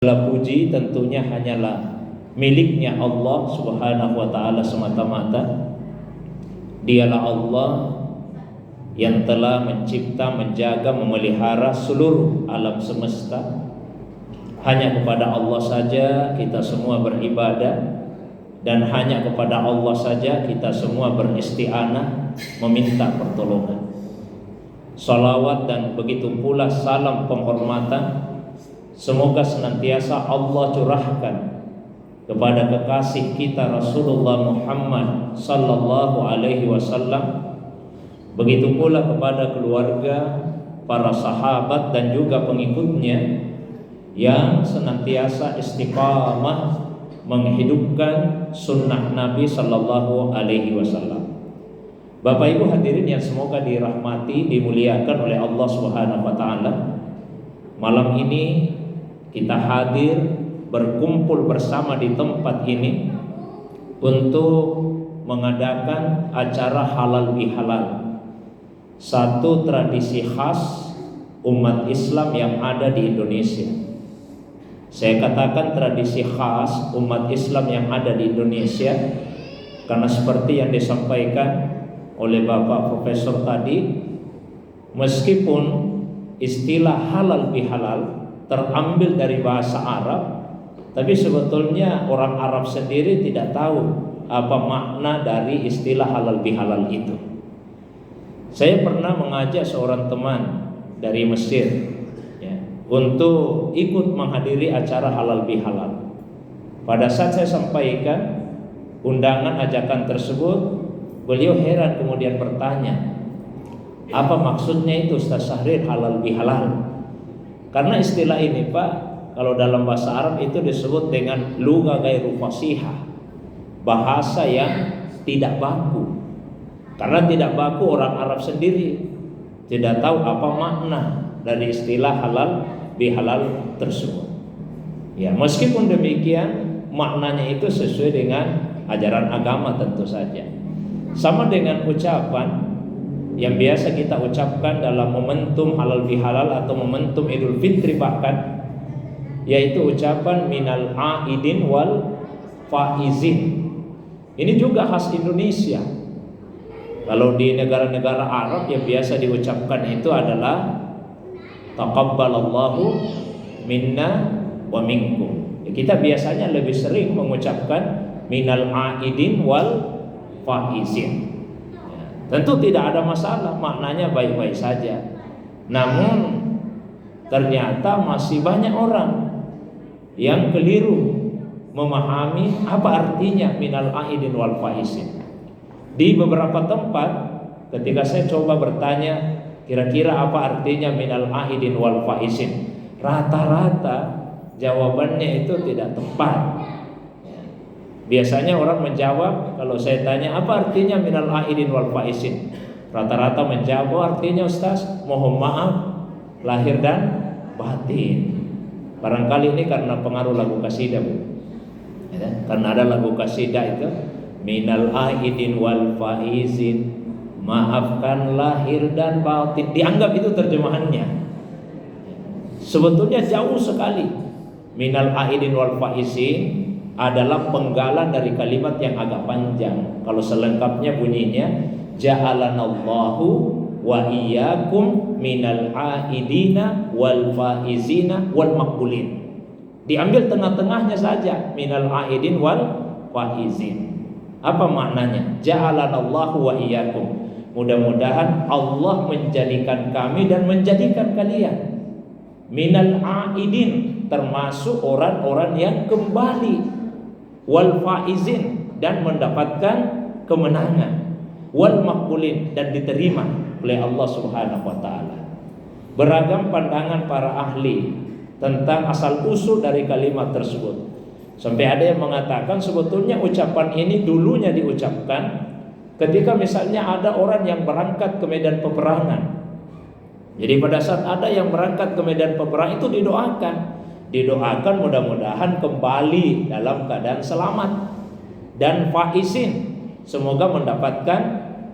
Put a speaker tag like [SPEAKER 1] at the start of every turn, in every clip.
[SPEAKER 1] Segala puji tentunya hanyalah miliknya Allah Subhanahu wa ta'ala semata-mata. Dialah Allah yang telah mencipta, menjaga, memelihara seluruh alam semesta. Hanya kepada Allah saja kita semua beribadah, dan hanya kepada Allah saja kita semua beristi'anah, meminta pertolongan. Salawat dan begitu pula salam penghormatan semoga senantiasa Allah curahkan kepada kekasih kita Rasulullah Muhammad sallallahu alaihi wasallam, begitu pula kepada keluarga, para sahabat dan juga pengikutnya yang senantiasa istiqamah menghidupkan sunnah Nabi sallallahu alaihi wasallam. Bapak Ibu hadirin yang semoga dirahmati, dimuliakan oleh Allah Subhanahu wa taala. Malam ini kita hadir berkumpul bersama di tempat ini untuk mengadakan acara halal bihalal, satu tradisi khas umat Islam yang ada di Indonesia. Saya katakan tradisi khas umat Islam yang ada di Indonesia karena seperti yang disampaikan oleh Bapak Profesor tadi, meskipun istilah halal bihalal terambil dari bahasa Arab, tapi sebetulnya orang Arab sendiri tidak tahu apa makna dari istilah halal bihalal itu. Saya pernah mengajak seorang teman dari Mesir ya, untuk ikut menghadiri acara halal bihalal. Pada saat saya sampaikan undangan ajakan tersebut, beliau heran kemudian bertanya, apa maksudnya itu Ustaz Syahrir halal bihalal? Karena istilah ini Pak, kalau dalam bahasa Arab itu disebut dengan lugha ghairu fasihah, bahasa yang tidak baku. Karena tidak baku, orang Arab sendiri tidak tahu apa makna dari istilah halal bihalal tersebut. Ya, meskipun demikian maknanya itu sesuai dengan ajaran agama tentu saja. Sama dengan ucapan yang biasa kita ucapkan dalam momentum halal bihalal atau momentum Idul Fitri bahkan, yaitu ucapan minal aidin wal faizin. Ini juga khas Indonesia. Kalau di negara-negara Arab yang biasa diucapkan itu adalah taqabbalallahu minna wa minkum. Kita biasanya lebih sering mengucapkan minal aidin wal faizin. Tentu tidak ada masalah, maknanya baik-baik saja. Namun ternyata masih banyak orang yang keliru memahami apa artinya minal aidin wal faizin. Di beberapa tempat ketika saya coba bertanya kira-kira apa artinya minal aidin wal faizin, rata-rata jawabannya itu tidak tepat. Biasanya orang menjawab, kalau saya tanya apa artinya minal aidin wal faizin, rata-rata menjawab artinya Ustaz, mohon maaf lahir dan batin. Barangkali ini karena pengaruh lagu kasidah, Bu. Ya, karena ada lagu kasidah itu minal aidin wal faizin, maafkan lahir dan batin. Dianggap itu terjemahannya. Sebetulnya jauh sekali. Minal aidin wal faizin adalah penggalan dari kalimat yang agak panjang. Kalau selengkapnya bunyinya ja'alanallahu wa iyyakum minal aidina wal faizina wal maqbulin. Diambil tengah-tengahnya saja minal aidin wal faizin. Apa maknanya? Ja'alanallahu wa iyyakum. Mudah-mudahan Allah menjadikan kami dan menjadikan kalian minal aidin, termasuk orang-orang yang kembali, wal faizin, dan mendapatkan kemenangan, wal maqbulin, dan diterima oleh Allah Subhanahu wa taala. Beragam pandangan para ahli tentang asal usul dari kalimat tersebut. Sampai ada yang mengatakan sebetulnya ucapan ini dulunya diucapkan ketika misalnya ada orang yang berangkat ke medan peperangan. Jadi pada saat ada yang berangkat ke medan peperangan itu didoakan mudah-mudahan kembali dalam keadaan selamat, dan faizin, semoga mendapatkan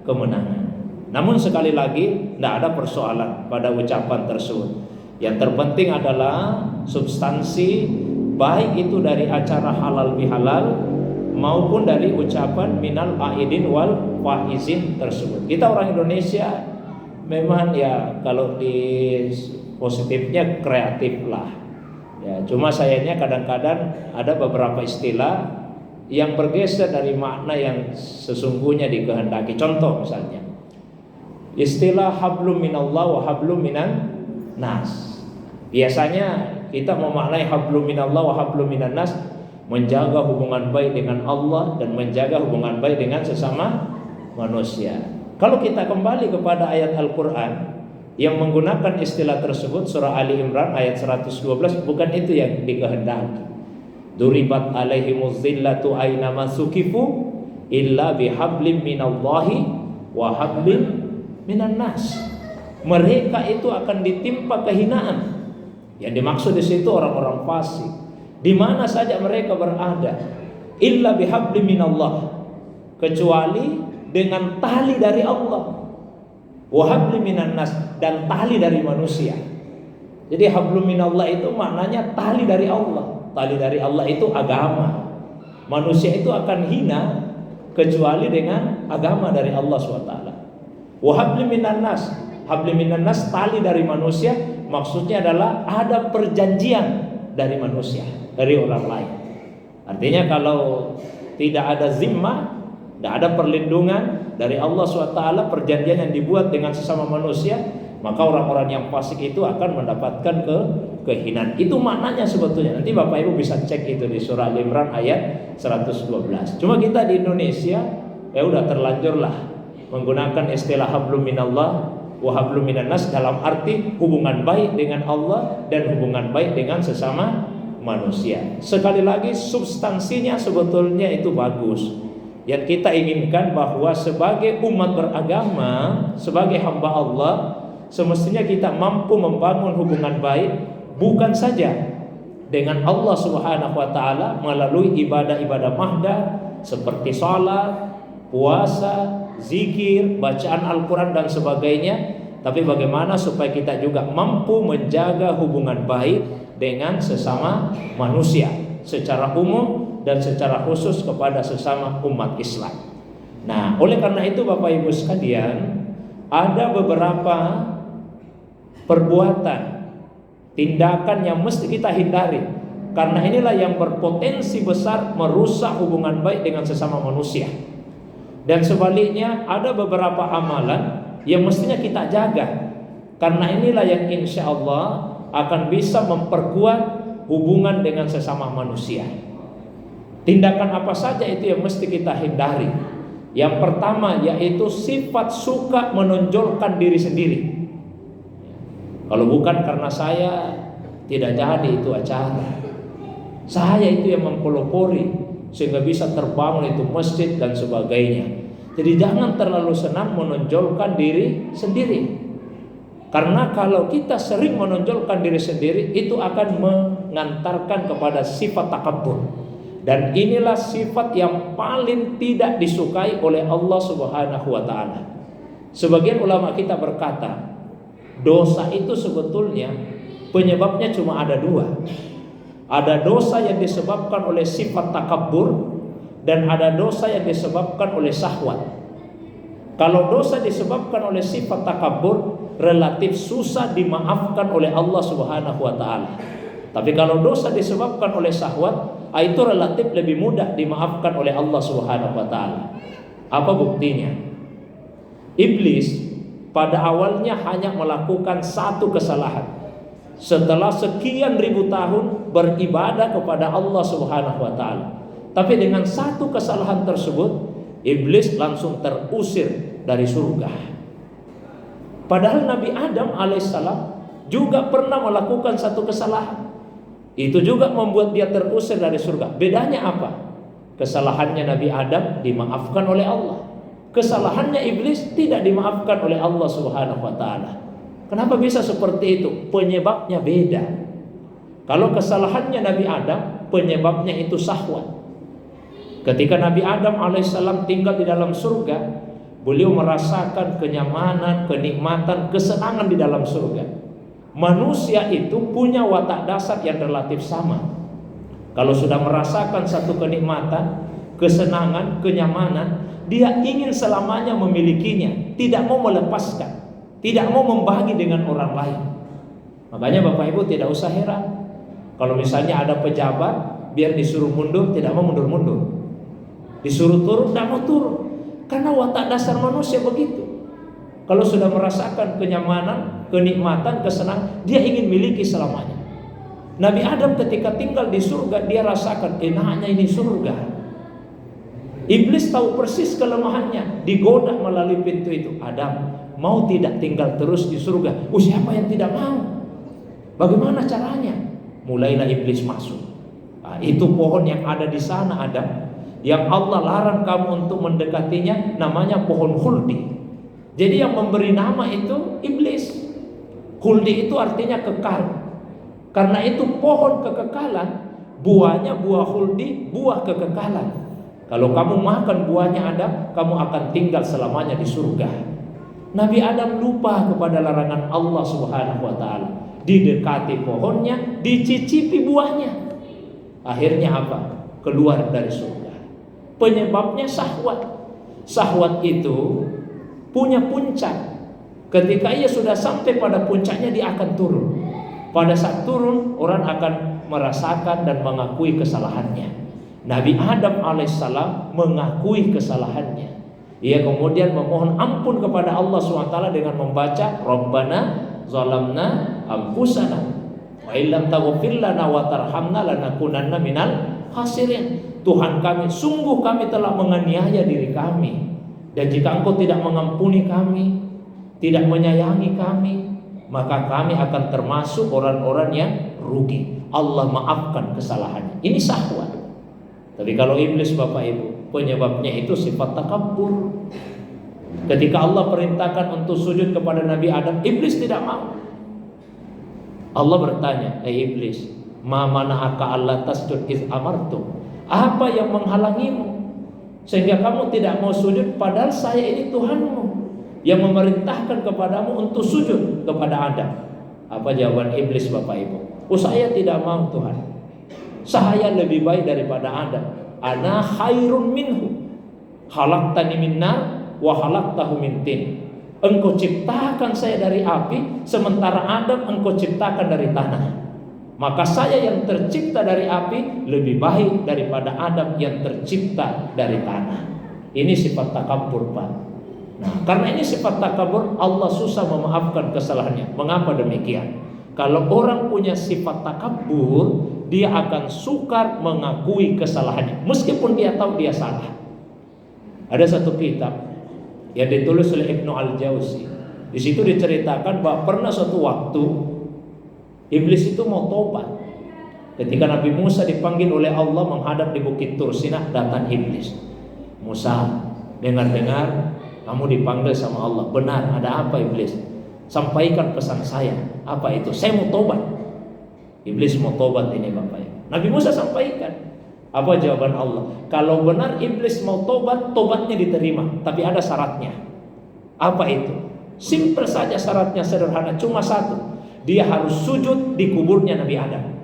[SPEAKER 1] kemenangan. Namun sekali lagi tidak ada persoalan pada ucapan tersebut. Yang terpenting adalah substansi baik itu dari acara halal bihalal maupun dari ucapan minal aidin wal faizin tersebut. Kita orang Indonesia memang ya kalau di positifnya kreatif lah ya, cuma sayangnya kadang-kadang ada beberapa istilah yang bergeser dari makna yang sesungguhnya dikehendaki. Contoh misalnya istilah hablum minallah wa hablum minan nas. Biasanya kita memaknai hablum minallah wa hablum minan nas menjaga hubungan baik dengan Allah dan menjaga hubungan baik dengan sesama manusia. Kalau kita kembali kepada ayat Al-Quran yang menggunakan istilah tersebut, surah Ali Imran ayat 112, bukan itu yang dikehendaki. Duribat alaihimuz zillatu aynama sukifu illa bihablim minallahi wa hablim minan nas. Mereka itu akan ditimpa kehinaan. Yang dimaksud di situ orang-orang fasik. Di mana saja mereka berada, illa bihablim minallah, kecuali dengan tali dari Allah, wa hablim minan nas, dan tali dari manusia. Jadi hablum minallah itu maknanya tali dari Allah. Tali dari Allah itu agama. Manusia itu akan hina kecuali dengan agama dari Allah SWT. Wa hablim minan nas, hablim minan nas, tali dari manusia, maksudnya adalah ada perjanjian dari manusia, dari orang lain. Artinya kalau tidak ada zimmah, tidak ada perlindungan dari Allah SWT, perjanjian yang dibuat dengan sesama manusia, maka orang-orang yang fasik itu akan mendapatkan kehinaan. Itu maknanya sebetulnya. Nanti Bapak Ibu bisa cek itu di surah Al-Imran ayat 112. Cuma kita di Indonesia ya udah terlanjurlah menggunakan istilah hablum minallah wa hablum minan nas dalam arti hubungan baik dengan Allah dan hubungan baik dengan sesama manusia. Sekali lagi substansinya sebetulnya itu bagus. Yang kita inginkan bahwa sebagai umat beragama, sebagai hamba Allah, semestinya kita mampu membangun hubungan baik bukan saja dengan Allah Subhanahu wa taala melalui ibadah-ibadah mahdah seperti salat, puasa, zikir, bacaan Al-Quran dan sebagainya, tapi bagaimana supaya kita juga mampu menjaga hubungan baik dengan sesama manusia secara umum dan secara khusus kepada sesama umat Islam. Nah, oleh karena itu Bapak Ibu sekalian, ada beberapa perbuatan, tindakan yang mesti kita hindari, karena inilah yang berpotensi besar merusak hubungan baik dengan sesama manusia. Dan sebaliknya ada beberapa amalan yang mestinya kita jaga, karena inilah yang insya Allah akan bisa memperkuat hubungan dengan sesama manusia. Tindakan apa saja itu yang mesti kita hindari? Yang pertama yaitu sifat suka menonjolkan diri sendiri. Kalau bukan karena saya tidak jadi itu acara, saya itu yang mempelopori sehingga bisa terbangun itu masjid dan sebagainya. Jadi jangan terlalu senang menonjolkan diri sendiri, karena kalau kita sering menonjolkan diri sendiri itu akan mengantarkan kepada sifat takabur, dan inilah sifat yang paling tidak disukai oleh Allah Subhanahu wa taala. Sebagian ulama kita berkata, dosa itu sebetulnya penyebabnya cuma ada dua. Ada dosa yang disebabkan oleh sifat takabur, dan ada dosa yang disebabkan oleh syahwat. Kalau dosa disebabkan oleh sifat takabur, relatif susah dimaafkan oleh Allah Subhanahu wa taala. Tapi kalau dosa disebabkan oleh syahwat, itu relatif lebih mudah dimaafkan oleh Allah Subhanahu wa taala. Apa buktinya? Iblis pada awalnya hanya melakukan satu kesalahan. Setelah sekian ribu tahun beribadah kepada Allah Subhanahu wa taala, tapi dengan satu kesalahan tersebut iblis langsung terusir dari surga. Padahal Nabi Adam alaihissalam juga pernah melakukan satu kesalahan, itu juga membuat dia terusir dari surga. Bedanya apa? Kesalahannya Nabi Adam dimaafkan oleh Allah, kesalahannya iblis tidak dimaafkan oleh Allah Subhanahu wa taala. Kenapa bisa seperti itu? Penyebabnya beda. Kalau kesalahannya Nabi Adam, penyebabnya itu syahwat. Ketika Nabi Adam alaihissalam tinggal di dalam surga, beliau merasakan kenyamanan, kenikmatan, kesenangan di dalam surga. Manusia itu punya watak dasar yang relatif sama. Kalau sudah merasakan satu kenikmatan, kesenangan, kenyamanan, dia ingin selamanya memilikinya, tidak mau melepaskan, tidak mau membagi dengan orang lain. Makanya Bapak Ibu tidak usah heran kalau misalnya ada pejabat, biar disuruh mundur tidak mau mundur-mundur, disuruh turun tidak mau turun, karena watak dasar manusia begitu. Kalau sudah merasakan kenyamanan, kenikmatan, kesenangan, dia ingin miliki selamanya. Nabi Adam ketika tinggal di surga, dia rasakan enaknya ini surga. Iblis tahu persis kelemahannya, digoda melalui pintu itu. Adam, mau tidak tinggal terus di surga? Siapa yang tidak mau? Bagaimana caranya? Mulailah iblis masuk. Nah, itu pohon yang ada di sana, Adam, yang Allah larang kamu untuk mendekatinya, namanya pohon khuldi. Jadi yang memberi nama itu iblis. Khuldi itu artinya kekal. Karena itu pohon kekekalan, buahnya buah khuldi, buah kekekalan. Kalau kamu makan buahnya Adam, kamu akan tinggal selamanya di surga. Nabi Adam lupa kepada larangan Allah Subhanahu wa taala. Didekati pohonnya, dicicipi buahnya. Akhirnya apa? Keluar dari surga. Penyebabnya syahwat. Syahwat itu punya puncak. Ketika ia sudah sampai pada puncaknya, dia akan turun. Pada saat turun, orang akan merasakan dan mengakui kesalahannya. Nabi Adam alaihissalam mengakui kesalahannya. Ia kemudian memohon ampun kepada Allah SWT dengan membaca Rabbana zalamna anfusana wa illam taghfir lana wa tarhamna lanakunanna minal khasirin. Tuhan kami, sungguh kami telah menganiaya diri kami, dan jika Engkau tidak mengampuni kami, tidak menyayangi kami, maka kami akan termasuk orang-orang yang rugi. Allah maafkan kesalahannya. Ini syahwat. Tapi kalau iblis Bapak Ibu, penyebabnya itu sifat takabur. Ketika Allah perintahkan untuk sujud kepada Nabi Adam, iblis tidak mau. Allah bertanya, iblis, ma mana'aka alla tasjud iz amartu? Apa yang menghalangimu sehingga kamu tidak mau sujud, padahal saya ini Tuhanmu yang memerintahkan kepadamu untuk sujud kepada Adam? Apa jawaban iblis Bapak Ibu? Saya tidak mau Tuhan. Saya lebih baik daripada Adam. Ana khairun minhu. Khalaqtani min nar wa khalaqtahu min tin. Engkau ciptakan saya dari api, sementara Adam engkau ciptakan dari tanah. Maka saya yang tercipta dari api lebih baik daripada Adam yang tercipta dari tanah. Ini sifat takabur, Pak. Nah, karena ini sifat takabur, Allah susah memaafkan kesalahannya. Mengapa demikian? Kalau orang punya sifat takabur, dia akan sukar mengakui kesalahannya, meskipun dia tahu dia salah. Ada satu kitab yang ditulis oleh Ibnu Al-Jauzi. Di situ diceritakan bahwa pernah suatu waktu iblis itu mau tobat. Ketika Nabi Musa dipanggil oleh Allah menghadap di Bukit Tur Sinah, datang iblis. Musa, dengar-dengar kamu dipanggil sama Allah. Benar, ada apa iblis? Sampaikan pesan saya. Apa itu? Saya mau tobat. Iblis mau tobat ini Bapak Ibu. Nabi Musa sampaikan. Apa jawaban Allah? Kalau benar iblis mau tobat, tobatnya diterima, tapi ada syaratnya. Apa itu? Simpel saja syaratnya, sederhana, cuma satu. Dia harus sujud di kuburnya Nabi Adam.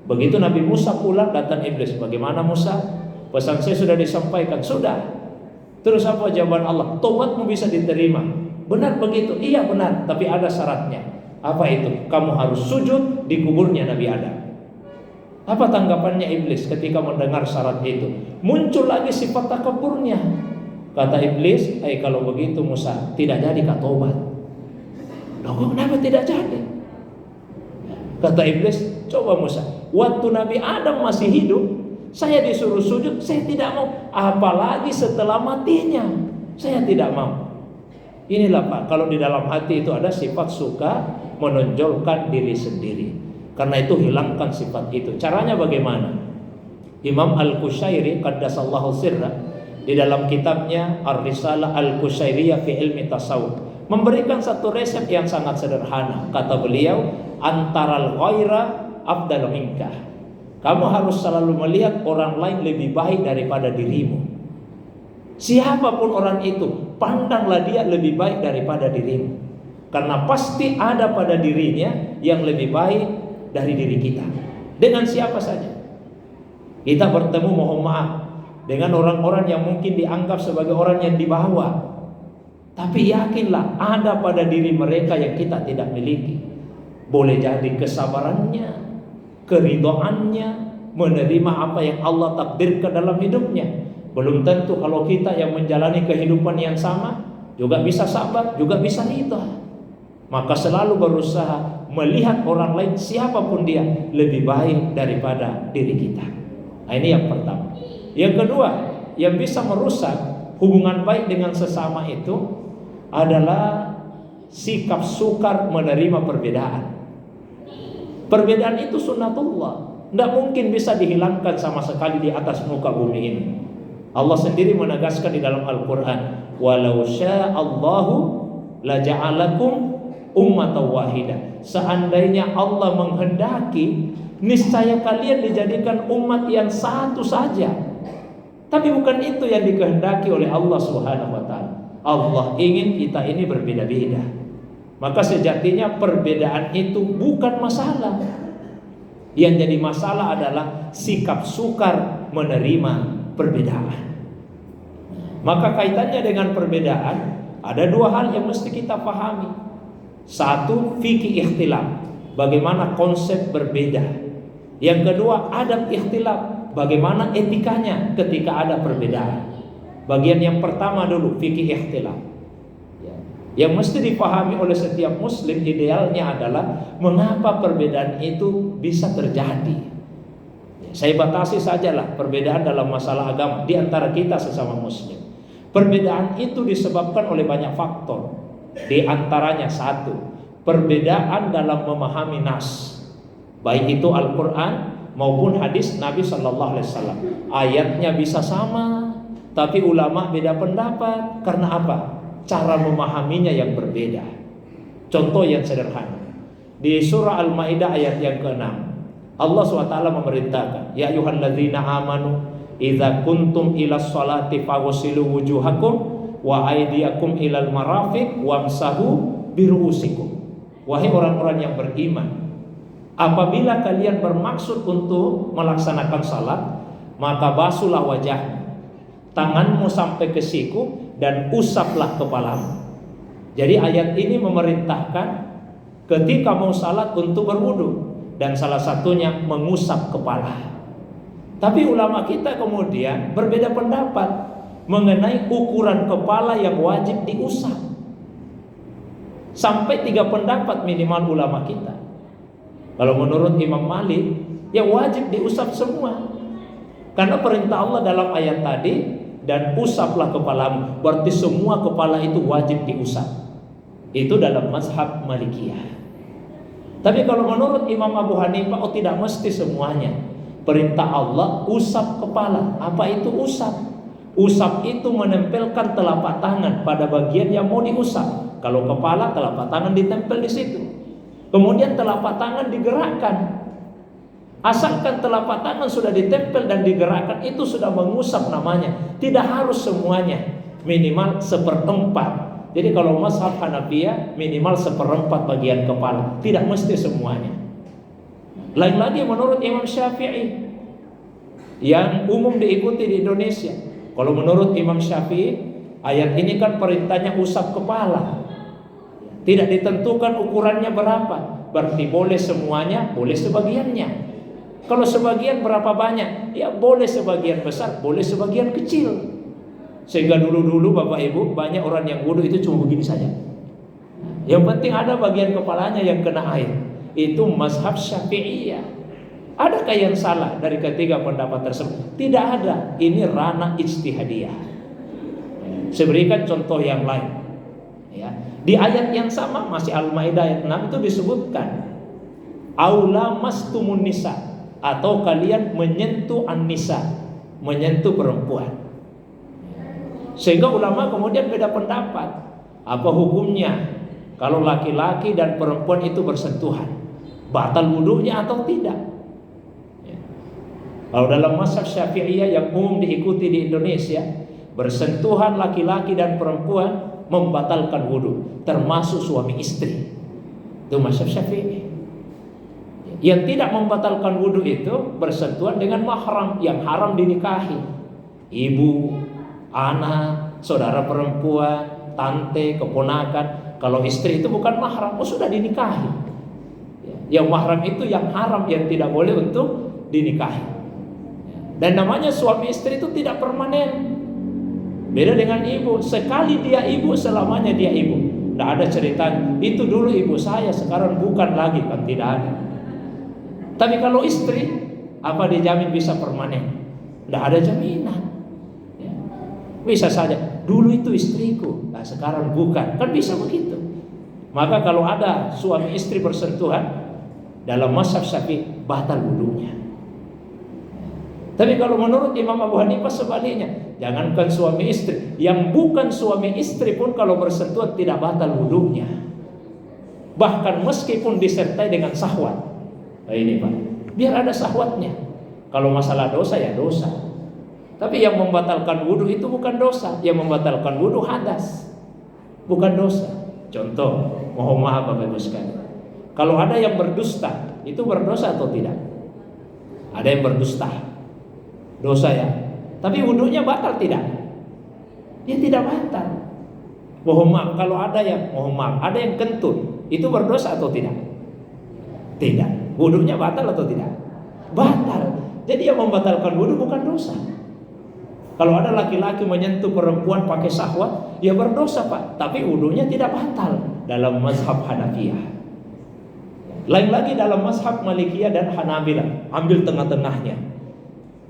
[SPEAKER 1] Begitu Nabi Musa pulang, datang iblis. Bagaimana Musa? Pesan saya sudah disampaikan. Sudah. Terus apa jawaban Allah? Tobatmu bisa diterima. Benar begitu? Iya benar, tapi ada syaratnya. Apa itu? Kamu harus sujud di kuburnya Nabi Adam. Apa tanggapannya iblis ketika mendengar syarat itu? Muncul lagi sifat takaburnya. Kata iblis, kalau begitu Musa, tidak jadi kau tobat. Loh, kenapa tidak jadi? Kata iblis, coba Musa, waktu Nabi Adam masih hidup, saya disuruh sujud, saya tidak mau. Apalagi setelah matinya, saya tidak mau. Inilah Pak, kalau di dalam hati itu ada sifat suka menonjolkan diri sendiri. Karena itu hilangkan sifat itu. Caranya bagaimana? Imam Al-Qushairi qaddasallahu sirra di dalam kitabnya Ar-Risalah Al-Qushairiyah fi Ilmi Tasawuf memberikan satu resep yang sangat sederhana. Kata beliau, antaral ghaira afdal minka. Kamu harus selalu melihat orang lain lebih baik daripada dirimu. Siapapun orang itu, pandanglah dia lebih baik daripada dirimu. Karena pasti ada pada dirinya yang lebih baik dari diri kita. Dengan siapa saja. Kita bertemu mohon maaf dengan orang-orang yang mungkin dianggap sebagai orang yang di bawah. Tapi yakinlah ada pada diri mereka yang kita tidak miliki. Boleh jadi kesabarannya, keridhaannya, menerima apa yang Allah takdirkan dalam hidupnya. Belum tentu kalau kita yang menjalani kehidupan yang sama juga bisa sabar, juga bisa ridha. Maka selalu berusaha melihat orang lain siapapun dia lebih baik daripada diri kita. Nah, ini yang pertama. Yang kedua, yang bisa merusak hubungan baik dengan sesama itu adalah sikap sukar menerima perbedaan. Perbedaan itu sunnatullah, tidak mungkin bisa dihilangkan sama sekali di atas muka bumi ini. Allah sendiri menegaskan di dalam Al-Quran, walau sya'allahu laja'alakum ummatan wahidah. Seandainya Allah menghendaki, niscaya kalian dijadikan umat yang satu saja. Tapi bukan itu yang dikehendaki oleh Allah Subhanahu wa taala. Allah ingin kita ini berbeda-beda. Maka sejatinya perbedaan itu bukan masalah. Yang jadi masalah adalah sikap sukar menerima perbedaan. Maka kaitannya dengan perbedaan ada dua hal yang mesti kita pahami. Satu, fikih ikhtilaf, bagaimana konsep berbeda. Yang kedua, adab ikhtilaf, bagaimana etikanya ketika ada perbedaan. Bagian yang pertama dulu, fikih ikhtilaf. Yang mesti dipahami oleh setiap muslim idealnya adalah mengapa perbedaan itu bisa terjadi. Saya batasi sajalah perbedaan dalam masalah agama di antara kita sesama muslim. Perbedaan itu disebabkan oleh banyak faktor. Di antaranya satu, perbedaan dalam memahami nas, baik itu Al-Quran maupun hadis Nabi Sallallahu Alaihi Wasallam. Ayatnya bisa sama, tapi ulama beda pendapat. Karena apa? Cara memahaminya yang berbeda. Contoh yang sederhana, di surah Al-Maidah ayat yang ke-6, Allah SWT memerintahkan, ya ayyuhalladzina amanu idza kuntum ilas sholati faghsilu wujuhakum wa aydiyakum ilal marafiq wamsahu biruusikum. Wahai orang-orang yang beriman, apabila kalian bermaksud untuk melaksanakan salat, maka basuhlah wajahmu, tanganmu sampai ke siku, dan usaplah kepalamu. Jadi ayat ini memerintahkan ketika mau salat untuk berwudu, dan salah satunya mengusap kepala. Tapi ulama kita kemudian berbeda pendapat mengenai ukuran kepala yang wajib diusap. Sampai 3 pendapat minimal ulama kita. Kalau menurut Imam Malik, ya wajib diusap semua. Karena perintah Allah dalam ayat tadi, dan usaplah kepalamu, berarti semua kepala itu wajib diusap. Itu dalam mazhab Malikiyah. Tapi kalau menurut Imam Abu Hanifah, oh tidak mesti semuanya. Perintah Allah usap kepala. Apa itu usap? Usap itu menempelkan telapak tangan pada bagian yang mau diusap. Kalau kepala, telapak tangan ditempel di situ. Kemudian telapak tangan digerakkan. Asalkan telapak tangan sudah ditempel dan digerakkan, itu sudah mengusap namanya. Tidak harus semuanya, minimal 1/4. Jadi kalau mazhab Hanafiyah minimal 1/4 bagian kepala, tidak mesti semuanya. Lain lagi menurut Imam Syafi'i yang umum diikuti di Indonesia. Kalau menurut Imam Syafi'i, ayat ini kan perintahnya usap kepala, tidak ditentukan ukurannya berapa. Berarti boleh semuanya, boleh sebagiannya. Kalau sebagian berapa banyak? Ya boleh sebagian besar, boleh sebagian kecil. Sehingga dulu-dulu Bapak Ibu, banyak orang yang wudu itu cuma begini saja. Yang penting ada bagian kepalanya yang kena air. Itu mazhab Syafi'iyah. Adakah yang salah dari ketiga pendapat tersebut? Tidak ada. Ini ranah ijtihadiyah. Saya berikan contoh yang lain. Ya. Di ayat yang sama, masih Al-Maidah ayat 6 itu disebutkan, aula mastumun nisa, atau kalian menyentuh an-nisa, menyentuh perempuan. Sehingga ulama kemudian beda pendapat, apa hukumnya kalau laki-laki dan perempuan itu bersentuhan, batal wudunya atau tidak. Kalau dalam mazhab Syafi'iyah yang umum diikuti di Indonesia, bersentuhan laki-laki dan perempuan membatalkan wudu, termasuk suami istri. Itu mazhab Syafi'i. Yang tidak membatalkan wudhu itu bersentuhan dengan mahram yang haram dinikahi. Ibu, anak, saudara perempuan, tante, keponakan. Kalau istri itu bukan mahram, sudah dinikahi. Yang mahram itu yang haram, yang tidak boleh untuk dinikahi. Dan namanya suami istri itu tidak permanen. Beda dengan ibu, sekali dia ibu, selamanya dia ibu. Tidak ada cerita itu dulu ibu saya, sekarang bukan lagi, kan tidak ada. Tapi kalau istri, apa dijamin bisa permanen? Tidak ada jaminan. Bisa saja dulu itu istriku, nah sekarang bukan, kan bisa begitu. Maka kalau ada suami istri bersentuhan, dalam mazhab Syafi'i batal wudunya. Tapi kalau menurut Imam Abu Hanifah sebaliknya, jangankan suami istri, yang bukan suami istri pun kalau bersentuhan tidak batal wudunya. Bahkan meskipun disertai dengan syahwat. Nah ini Pak, biar ada syahwatnya. Kalau masalah dosa ya dosa. Tapi yang membatalkan wudhu itu bukan dosa. Yang membatalkan wudhu hadas, bukan dosa. Contoh, mohon maaf Bapak Ibu sekalian, kalau ada yang berdusta, itu berdosa atau tidak? Ada yang berdusta, dosa ya. Tapi wudhunya batal tidak? Dia tidak batal. Mohon maaf, kalau ada yang ada yang kentut, itu berdosa atau tidak? Tidak. Wudhunya batal atau tidak? Batal. Jadi yang membatalkan wudhu bukan dosa. Kalau ada laki-laki menyentuh perempuan pakai syahwat, ya berdosa Pak, tapi wudhunya tidak batal dalam mazhab Hanafiyah. Lain lagi dalam mazhab Malikiyah dan Hanabilah, ambil tengah-tengahnya.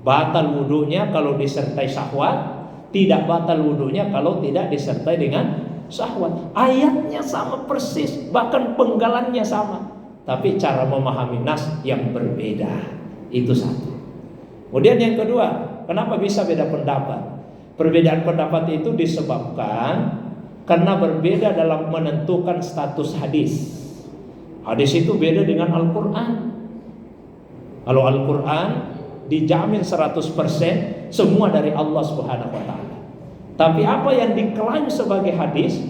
[SPEAKER 1] Batal wudhunya kalau disertai syahwat, tidak batal wudhunya kalau tidak disertai dengan syahwat. Ayatnya sama persis, bahkan penggalannya sama, tapi cara memahami nas yang berbeda. Itu satu. Kemudian yang kedua, kenapa bisa beda pendapat? Perbedaan pendapat itu disebabkan karena berbeda dalam menentukan status hadis. Hadis itu beda dengan Al-Quran. Kalau Al-Quran dijamin 100% semua dari Allah Subhanahu wa taala. Tapi apa yang diklaim sebagai hadis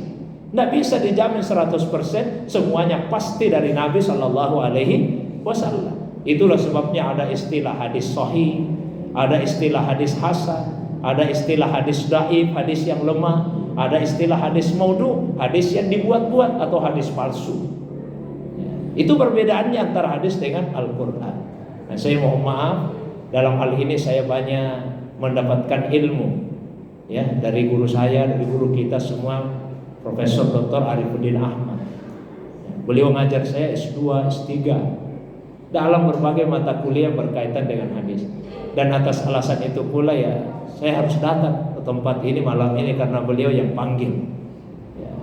[SPEAKER 1] tidak bisa dijamin 100% semuanya pasti dari Nabi Shallallahu alaihi wasallam. Itulah sebabnya ada istilah hadis sahih, ada istilah hadis hasan, ada istilah hadis dhaif, hadis yang lemah, ada istilah hadis maudhu, hadis yang dibuat-buat atau hadis palsu. Itu perbedaannya antara hadis dengan Al-Quran. Nah, saya mohon maaf, dalam hal ini saya banyak mendapatkan ilmu ya dari guru saya, dari guru kita semua, Profesor Dr. Arifuddin Ahmad. Beliau ngajar saya S2, S3 dalam berbagai mata kuliah berkaitan dengan hadis. Dan atas alasan itu pula ya saya harus datang ke tempat ini malam ini karena beliau yang panggil ya.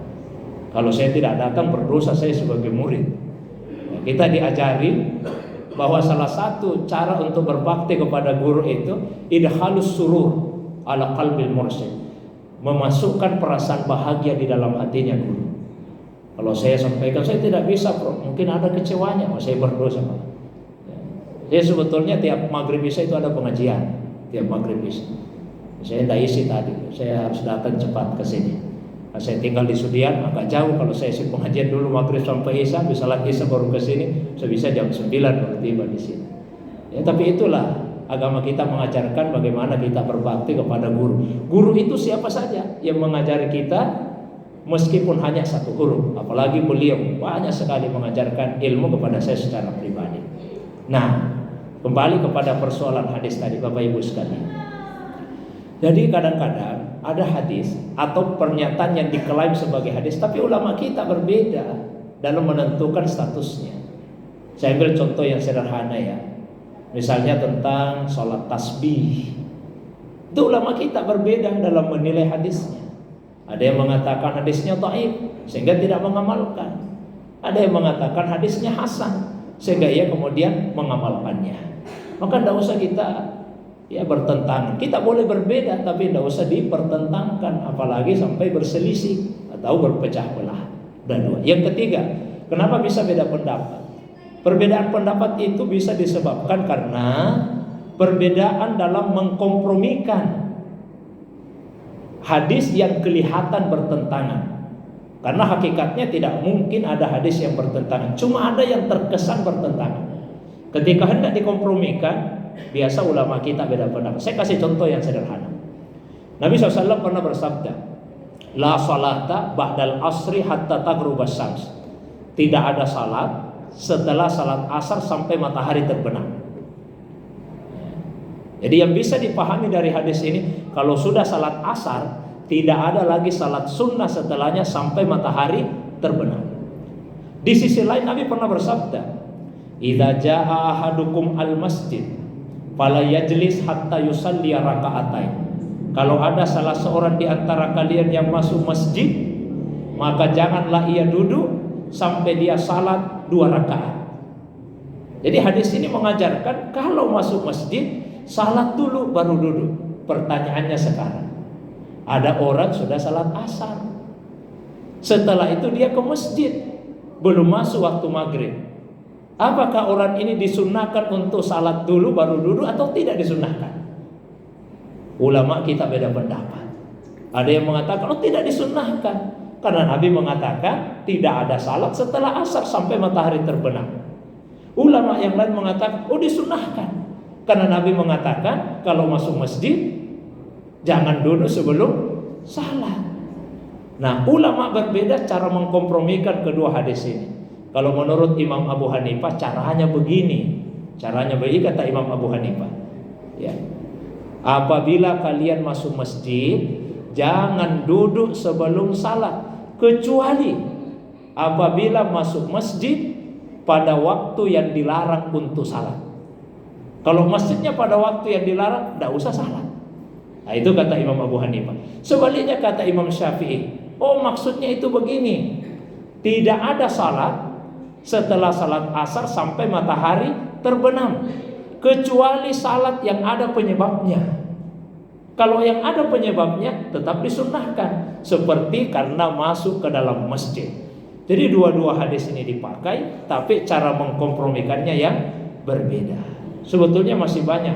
[SPEAKER 1] Kalau saya tidak datang berdosa saya sebagai murid ya. Kita diajari bahwa salah satu cara untuk berbakti kepada guru itu idhalus surur ala qalbil mursyid, memasukkan perasaan bahagia di dalam hatinya guru. Kalau saya sampaikan saya tidak bisa Prof, mungkin ada kecewanya, saya berdosa Pak. Saya sebetulnya tiap maghrib isya itu ada pengajian, tiap maghrib isya. Saya tidak isi tadi, saya harus datang cepat ke sini. Nah, saya tinggal di Sudian, agak jauh. Kalau saya isi pengajian dulu maghrib sampai isya, bisa lagi isya baru ke sini, saya bisa jam 9 baru tiba di sini. Ya, tapi itulah agama kita mengajarkan bagaimana kita berbakti kepada guru. Guru itu siapa saja yang mengajari kita, meskipun hanya satu huruf. Apalagi beliau banyak sekali mengajarkan ilmu kepada saya secara pribadi. Nah, kembali kepada persoalan hadis tadi Bapak Ibu sekalian. Jadi kadang-kadang ada hadis atau pernyataan yang diklaim sebagai hadis, tapi ulama kita berbeda dalam menentukan statusnya. Saya ambil contoh yang sederhana ya. Misalnya tentang sholat tasbih. Itu ulama kita berbeda dalam menilai hadisnya. Ada yang mengatakan hadisnya dhaif sehingga tidak mengamalkan. Ada yang mengatakan hadisnya hasan sehingga ia kemudian mengamalkannya. Maka tidak usah kita ya bertentangan. Kita boleh berbeda tapi tidak usah dipertentangkan, apalagi sampai berselisih atau berpecah belah. Dan dua. Yang ketiga, kenapa bisa beda pendapat? Perbedaan pendapat itu bisa disebabkan karena perbedaan dalam mengkompromikan hadis yang kelihatan bertentangan. Karena hakikatnya tidak mungkin ada hadis yang bertentangan, cuma ada yang terkesan bertentangan. Ketika hendak dikompromikan, biasa ulama kita beda pendapat. Saya kasih contoh yang sederhana. Nabi SAW pernah bersabda, la salata ba'dal asri hatta taghrubas syams. Tidak ada salat setelah salat asar sampai matahari terbenam. Jadi yang bisa dipahami dari hadis ini, kalau sudah salat asar, tidak ada lagi salat sunnah setelahnya sampai matahari terbenam. Di sisi lain Nabi pernah bersabda, idza jaa ahadukum al masjid fala yajlis hatta yusalli raka'atain. Kalau ada salah seorang di antara kalian yang masuk masjid, maka janganlah ia duduk sampai dia salat 2 rakaat. Jadi hadis ini mengajarkan kalau masuk masjid, salat dulu baru duduk. Pertanyaannya sekarang, ada orang sudah salat asar, setelah itu dia ke masjid, belum masuk waktu maghrib. Apakah orang ini disunnahkan untuk salat dulu baru duduk atau tidak disunnahkan? Ulama kita beda pendapat. Ada yang mengatakan tidak disunnahkan, karena Nabi mengatakan tidak ada salat setelah asar sampai matahari terbenam. Ulama yang lain mengatakan disunnahkan, karena Nabi mengatakan kalau masuk masjid jangan duduk sebelum salat. Nah, ulama berbeda cara mengkompromikan kedua hadis ini. Kalau menurut Imam Abu Hanifah caranya begini. Kata Imam Abu Hanifah, ya. Apabila kalian masuk masjid, jangan duduk sebelum salat, kecuali apabila masuk masjid pada waktu yang dilarang untuk salat. Kalau masjidnya pada waktu yang dilarang, tidak usah salat. Nah, itu kata Imam Abu Hanifah. Sebaliknya kata Imam Syafi'i, maksudnya itu begini, tidak ada salat setelah salat asar sampai matahari terbenam, kecuali salat yang ada penyebabnya. Kalau yang ada penyebabnya tetap disunnahkan, seperti karena masuk ke dalam masjid. Jadi dua-dua hadis ini dipakai, tapi cara mengkompromikannya yang berbeda. Sebetulnya masih banyak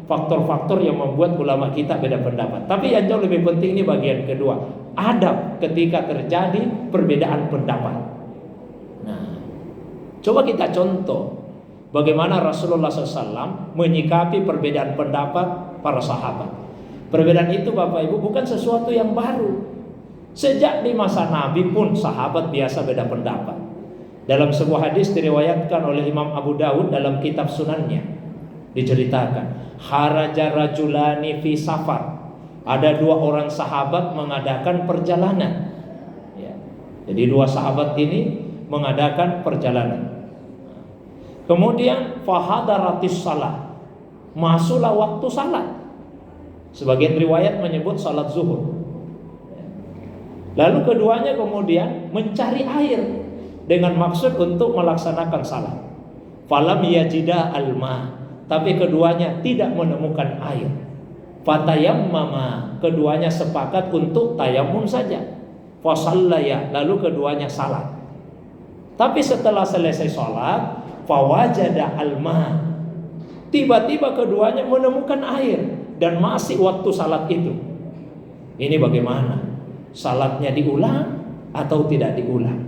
[SPEAKER 1] faktor-faktor yang membuat ulama kita beda pendapat. Tapi yang jauh lebih penting ini bagian kedua, adab ketika terjadi perbedaan pendapat. Nah, coba kita contoh bagaimana Rasulullah SAW menyikapi perbedaan pendapat para sahabat. Perbedaan itu Bapak Ibu bukan sesuatu yang baru. Sejak di masa Nabi pun sahabat biasa beda pendapat. Dalam sebuah hadis diriwayatkan oleh Imam Abu Dawud dalam kitab Sunannya, diceritakan haraja rajulani fi safar. Ada 2 orang sahabat mengadakan perjalanan, ya. Jadi 2 sahabat ini mengadakan perjalanan. Kemudian fahadaratis salat, masuklah waktu salat. Sebagian riwayat menyebut salat zuhur. Lalu keduanya kemudian mencari air dengan maksud untuk melaksanakan salat. Falam yajida alma, tapi keduanya tidak menemukan air. Fatayammama, keduanya sepakat untuk tayamum saja. Fasallaya, lalu keduanya salat. Tapi setelah selesai salat, fawajada alma, tiba-tiba keduanya menemukan air dan masih waktu salat itu. Ini bagaimana? Salatnya diulang atau tidak diulang?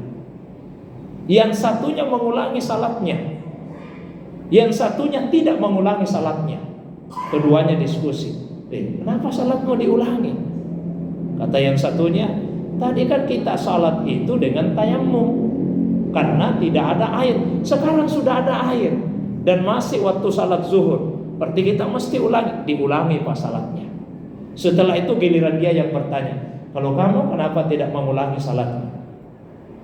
[SPEAKER 1] Yang satunya mengulangi salatnya, yang satunya tidak mengulangi salatnya. Keduanya diskusi, kenapa salatmu diulangi? Kata yang satunya, tadi kan kita salat itu dengan tayamum karena tidak ada air. Sekarang sudah ada air dan masih waktu salat zuhur, berarti kita mesti diulangi pas salatnya. Setelah itu giliran dia yang bertanya, kalau kamu kenapa tidak mengulangi salatnya?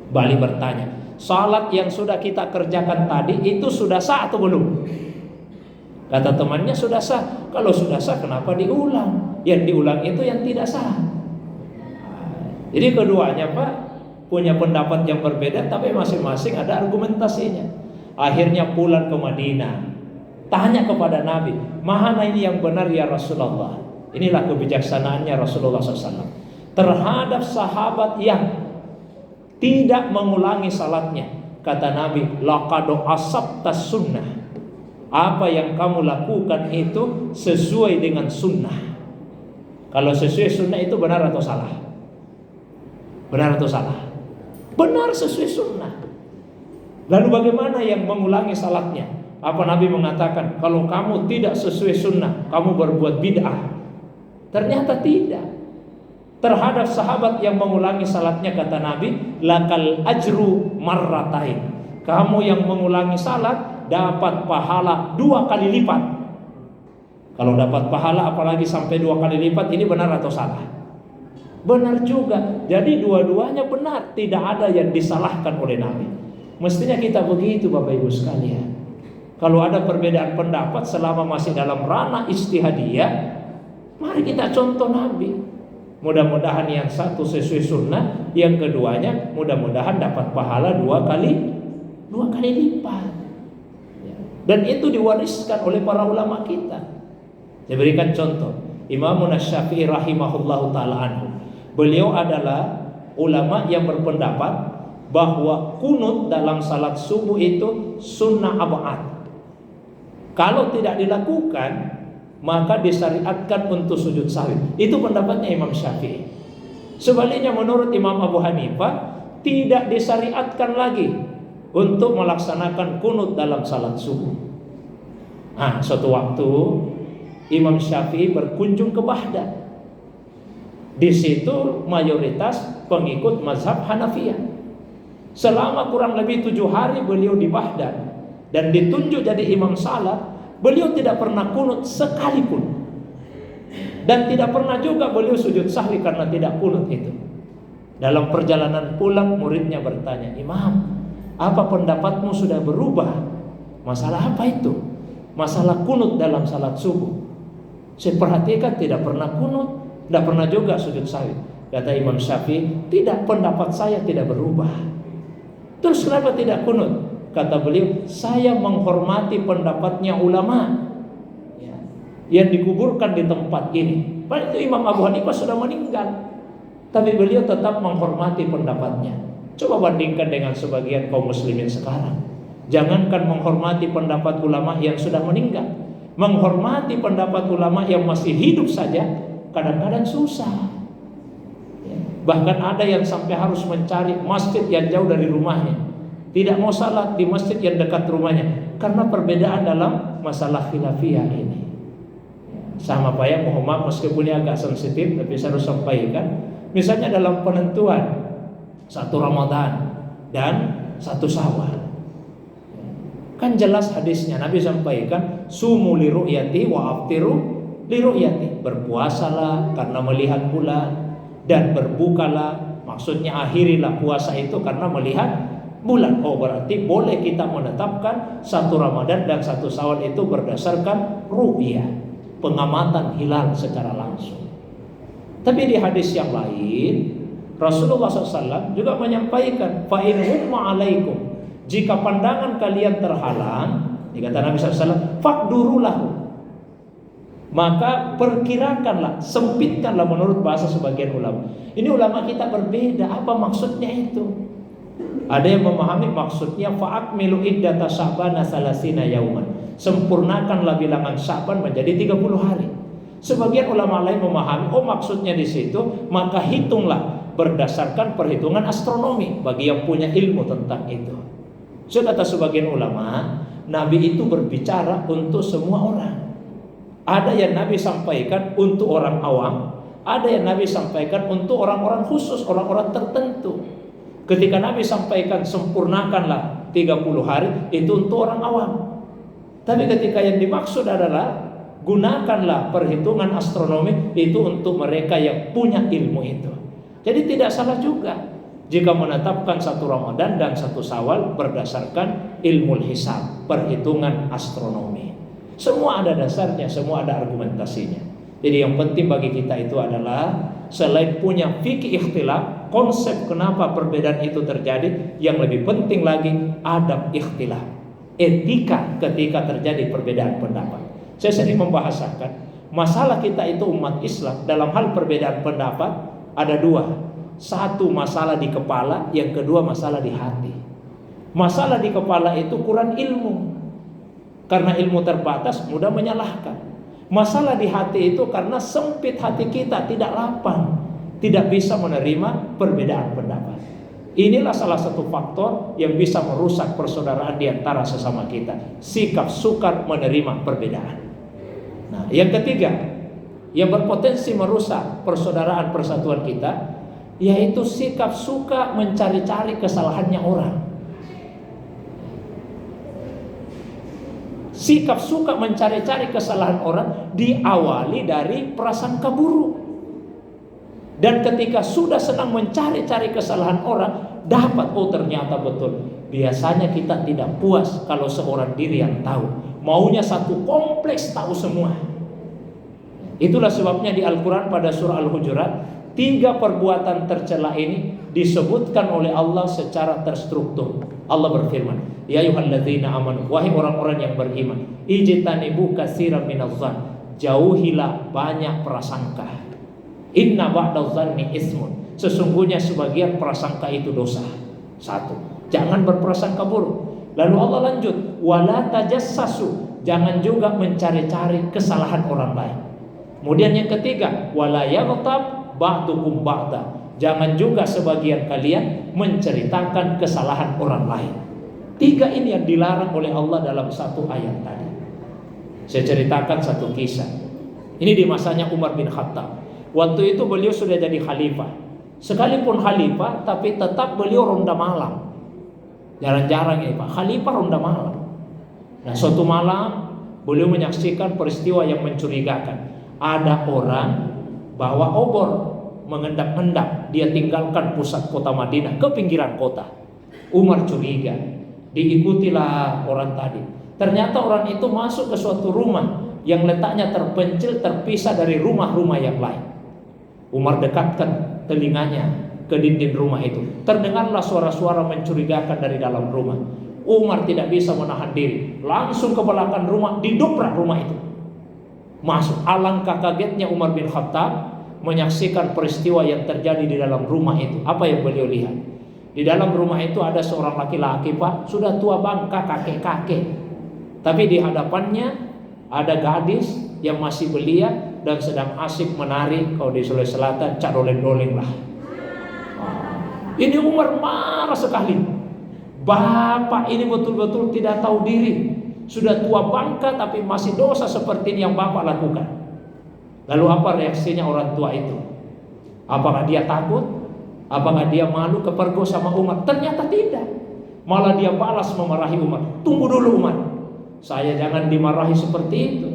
[SPEAKER 1] Balik bertanya, salat yang sudah kita kerjakan tadi itu sudah sah atau belum? Kata temannya sudah sah. Kalau sudah sah kenapa diulang? Yang diulang itu yang tidak sah. Jadi keduanya Pak punya pendapat yang berbeda, tapi masing-masing ada argumentasinya. Akhirnya pulang ke Madinah, tanya kepada Nabi, mana ini yang benar ya Rasulullah? Inilah kebijaksanaannya Rasulullah SAW terhadap sahabat yang tidak mengulangi salatnya. Kata Nabi, laqad asabtas sunnah, apa yang kamu lakukan itu sesuai dengan sunnah. Kalau sesuai sunnah itu benar atau salah? Benar atau salah? Benar, sesuai sunnah. Lalu bagaimana yang mengulangi salatnya? Apa Nabi mengatakan kalau kamu tidak sesuai sunnah, kamu berbuat bid'ah? Ternyata tidak. Terhadap sahabat yang mengulangi salatnya, kata Nabi, lakal ajru marratain. Kamu yang mengulangi salat dapat pahala 2 kali lipat. Kalau dapat pahala apalagi sampai 2 kali lipat, ini benar atau salah? Benar juga. Jadi dua-duanya benar, tidak ada yang disalahkan oleh Nabi. Mestinya kita begitu, Bapak Ibu sekalian. Kalau ada perbedaan pendapat selama masih dalam ranah ijtihadiyah, mari kita contoh Nabi. Mudah-mudahan yang satu sesuai sunnah, yang keduanya mudah-mudahan dapat pahala 2 kali lipat. Dan itu diwariskan oleh para ulama kita. Saya berikan contoh, Imam Syafi'i rahimahullahu ta'ala anhu. Beliau adalah ulama yang berpendapat bahwa kunut dalam salat subuh itu sunnah ab'ad. Kalau tidak dilakukan, maka disyariatkan untuk sujud sahwi. Itu pendapatnya Imam Syafi'i. Sebaliknya menurut Imam Abu Hanifah, tidak disyariatkan lagi untuk melaksanakan kunut dalam salat subuh. Suatu waktu Imam Syafi'i berkunjung ke Baghdad. Di situ mayoritas pengikut mazhab Hanafiyah. Selama kurang lebih 7 hari beliau di Baghdad dan ditunjuk jadi imam salat, beliau tidak pernah kunut sekalipun. Dan tidak pernah juga beliau sujud sahwi karena tidak kunut itu. Dalam perjalanan pulang, muridnya bertanya, "Imam, apa pendapatmu sudah berubah? Masalah apa itu? Masalah kunut dalam salat subuh. Saya perhatikan tidak pernah kunut, tidak pernah juga sujud sahwi." Kata Imam Syafi'i, "Tidak, pendapat saya tidak berubah." Terus kenapa tidak kunut? Kata beliau, "Saya menghormati pendapatnya ulama yang dikuburkan di tempat ini." Padahal itu Imam Abu Hanifah sudah meninggal, tapi beliau tetap menghormati pendapatnya. Coba bandingkan dengan sebagian kaum muslimin sekarang. Jangankan menghormati pendapat ulama yang sudah meninggal, menghormati pendapat ulama yang masih hidup saja kadang-kadang susah. Bahkan ada yang sampai harus mencari masjid yang jauh dari rumahnya, tidak mau salat di masjid yang dekat rumahnya karena perbedaan dalam masalah khilafiyah ini. Sama Pak ya, mohon maaf meskipun ini agak sensitif, tapi saya harus sampaikan. Misalnya dalam penentuan 1 Ramadan dan 1 Syawal, kan jelas hadisnya Nabi sampaikan, sumu li ru'yati wa aftiru li ru'yati. Berpuasalah karena melihat bulan, dan berbukalah, maksudnya akhirilah puasa itu karena melihat bulan. Oh, berarti boleh kita menetapkan 1 Ramadan dan 1 Syawal itu berdasarkan ru'yah, pengamatan hilal secara langsung. Tapi di hadis yang lain, Rasulullah SAW juga menyampaikan, fa in humma alaikum, jika pandangan kalian terhalang, dikata Nabi SAW, faqdurulahu, maka perkirakanlah, sempitkanlah, menurut bahasa sebagian ulama. Ini ulama kita berbeda, apa maksudnya itu? Ada yang memahami maksudnya fa'akmilu iddata Sya'bana salasina yauman, sempurnakanlah bilangan Sya'ban menjadi 30 hari. Sebagian ulama lain memahami, oh maksudnya di situ, maka hitunglah berdasarkan perhitungan astronomi bagi yang punya ilmu tentang itu. So, kata sebagian ulama, Nabi itu berbicara untuk semua orang. Ada yang Nabi sampaikan untuk orang awam, ada yang Nabi sampaikan untuk orang-orang khusus, orang-orang tertentu. Ketika Nabi sampaikan sempurnakanlah 30 hari, itu untuk orang awam. Tapi ketika yang dimaksud adalah gunakanlah perhitungan astronomi, itu untuk mereka yang punya ilmu itu. Jadi tidak salah juga jika menetapkan 1 Ramadan dan 1 Syawal berdasarkan ilmu hisab, perhitungan astronomi. Semua ada dasarnya, semua ada argumentasinya. Jadi yang penting bagi kita itu adalah selain punya fikih ikhtilaf, konsep kenapa perbedaan itu terjadi, yang lebih penting lagi adab ikhtilaf, etika ketika terjadi perbedaan pendapat. Saya sering membahasakan masalah kita itu umat Islam dalam hal perbedaan pendapat ada 2. Satu masalah di kepala, yang kedua masalah di hati. Masalah di kepala itu kurang ilmu, karena ilmu terbatas mudah menyalahkan. Masalah di hati itu karena sempit hati kita, tidak lapang, tidak bisa menerima perbedaan pendapat. Inilah salah satu faktor yang bisa merusak persaudaraan di antara sesama kita. Sikap sukar menerima perbedaan. Nah, yang ketiga yang berpotensi merusak persaudaraan persatuan kita, yaitu sikap suka mencari-cari kesalahannya orang. Sikap suka mencari-cari kesalahan orang diawali dari prasangka buruk. Dan ketika sudah senang mencari-cari kesalahan orang, dapat, oh ternyata betul. Biasanya kita tidak puas kalau seorang diri yang tahu. Maunya satu kompleks tahu semua. Itulah sebabnya di Al-Quran pada surah Al-Hujurat, 3 perbuatan tercela ini disebutkan oleh Allah secara terstruktur. Allah berfirman, ya ayyuhalladzina amanu, wahai orang-orang yang beriman, ijtanibu katsiran minadh-dhann, jauhilah banyak prasangka. Inna ba'dadh-dhanni ismun, sesungguhnya sebagian prasangka itu dosa. 1, jangan berprasangka buruk. Lalu Allah lanjut, wala tajassasu, jangan juga mencari-cari kesalahan orang lain. Kemudian yang ketiga, wala yaghtab ba'dukum ba'da, jangan juga sebagian kalian menceritakan kesalahan orang lain. 3 ini yang dilarang oleh Allah dalam satu ayat tadi. Saya ceritakan satu kisah. Ini di masanya Umar bin Khattab. Waktu itu beliau sudah jadi khalifah. Sekalipun khalifah, tapi tetap beliau ronda malam. Jarang-jarang ya Pak, khalifah ronda malam. Nah, suatu malam beliau menyaksikan peristiwa yang mencurigakan. Ada orang bawa obor mengendap-endap, dia tinggalkan pusat kota Madinah ke pinggiran kota. Umar curiga, diikutilah orang tadi. Ternyata orang itu masuk ke suatu rumah yang letaknya terpencil, terpisah dari rumah-rumah yang lain. Umar dekatkan telinganya ke dinding rumah itu. Terdengarlah suara-suara mencurigakan dari dalam rumah. Umar tidak bisa menahan diri, langsung ke belakang rumah, didobrak rumah itu. Masuk. Alangkah kagetnya Umar bin Khattab menyaksikan peristiwa yang terjadi di dalam rumah itu. Apa yang beliau lihat? Di dalam rumah itu ada seorang laki-laki Pak, sudah tua bangka, kakek-kakek. Tapi di hadapannya ada gadis yang masih belia dan sedang asik menari, kalau di Sulawesi Selatan cadoleng-doleng lah. Ini Umar marah sekali. Bapak ini betul-betul tidak tahu diri. Sudah tua bangka tapi masih dosa seperti ini yang bapak lakukan. Lalu apa reaksinya orang tua itu? Apakah dia takut? Apakah dia malu kepergok sama Umar? Ternyata tidak. Malah dia balas memarahi Umar. Tunggu dulu Umar, saya jangan dimarahi seperti itu.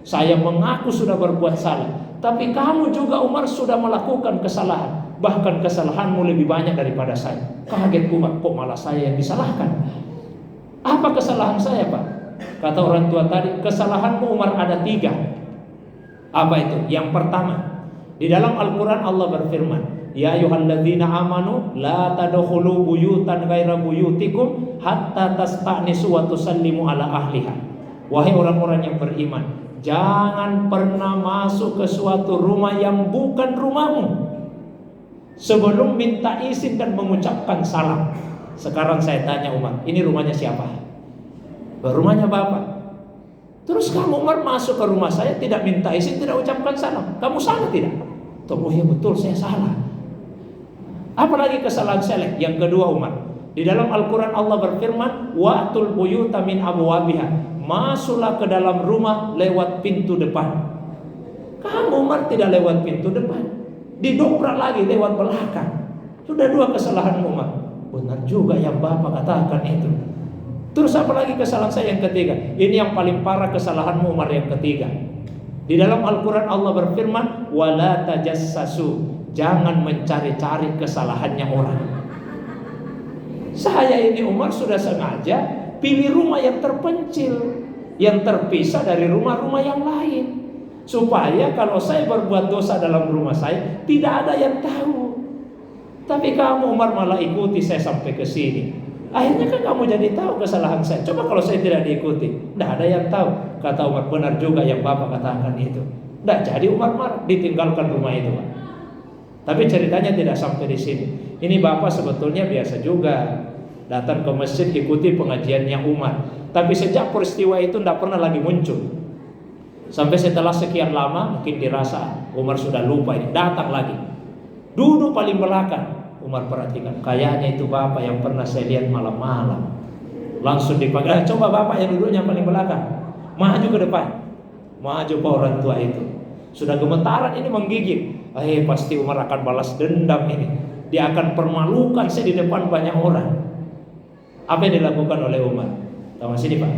[SPEAKER 1] Saya mengaku sudah berbuat salah, tapi kamu juga Umar sudah melakukan kesalahan. Bahkan kesalahanmu lebih banyak daripada saya. Kaget Umar, kok malah saya yang disalahkan? Apa kesalahan saya Pak? Kata orang tua tadi, kesalahanmu Umar ada 3. Apa itu? Yang pertama, di dalam Al-Quran Allah berfirman, ya ayyuhalladzina amanu la tadkhulu buyutan ghaira buyutikum hatta tasta'nisu wa tusallimu ala ahliha. Wahai orang-orang yang beriman, jangan pernah masuk ke suatu rumah yang bukan rumahmu sebelum minta izin dan mengucapkan salam. Sekarang saya tanya Umar, ini rumahnya siapa? Rumahnya Bapak. Terus kamu Umar masuk ke rumah saya tidak minta izin, tidak ucapkan salam. Kamu salah tidak? Oh ya betul, saya salah. Apalagi kesalahan saya? Yang kedua Umar, di dalam Al-Quran Allah berfirman, wa'tul buyuta min abwabiha, masuklah ke dalam rumah lewat pintu depan. Kamu Umar tidak lewat pintu depan, didobrak lagi lewat belakang. Sudah 2 kesalahan Umar. Benar juga yang Bapak katakan itu. Terus apa lagi kesalahan saya yang ketiga? Ini yang paling parah kesalahanmu Umar yang ketiga. Di dalam Al-Quran Allah berfirman, wala tajassasu, jangan mencari-cari kesalahannya orang. Saya ini Umar sudah sengaja pilih rumah yang terpencil, yang terpisah dari rumah-rumah yang lain, supaya kalau saya berbuat dosa dalam rumah saya tidak ada yang tahu. Tapi kamu Umar malah ikuti saya sampai ke sini. Akhirnya kan kamu jadi tahu kesalahan saya. Coba kalau saya tidak diikuti, tidak ada yang tahu. Kata Umar, benar juga yang Bapak katakan itu. Tidak jadi Umar marah, ditinggalkan rumah itu Pak. Tapi ceritanya tidak sampai di sini. Ini Bapak sebetulnya biasa juga datang ke masjid ikuti pengajiannya Umar. Tapi sejak peristiwa itu tidak pernah lagi muncul. Sampai setelah sekian lama mungkin dirasa Umar sudah lupa ini, datang lagi. Duduk paling belakang. Umar perhatikan, kayaknya itu bapak yang pernah saya lihat malam-malam. Langsung dipanggil, coba bapak yang duduknya paling belakang, maju ke depan. Maju pak orang tua itu. Sudah gemetaran ini menggigit. Pasti Umar akan balas dendam ini. Dia akan permalukan saya di depan banyak orang. Apa yang dilakukan oleh Umar? Tahu sini pak,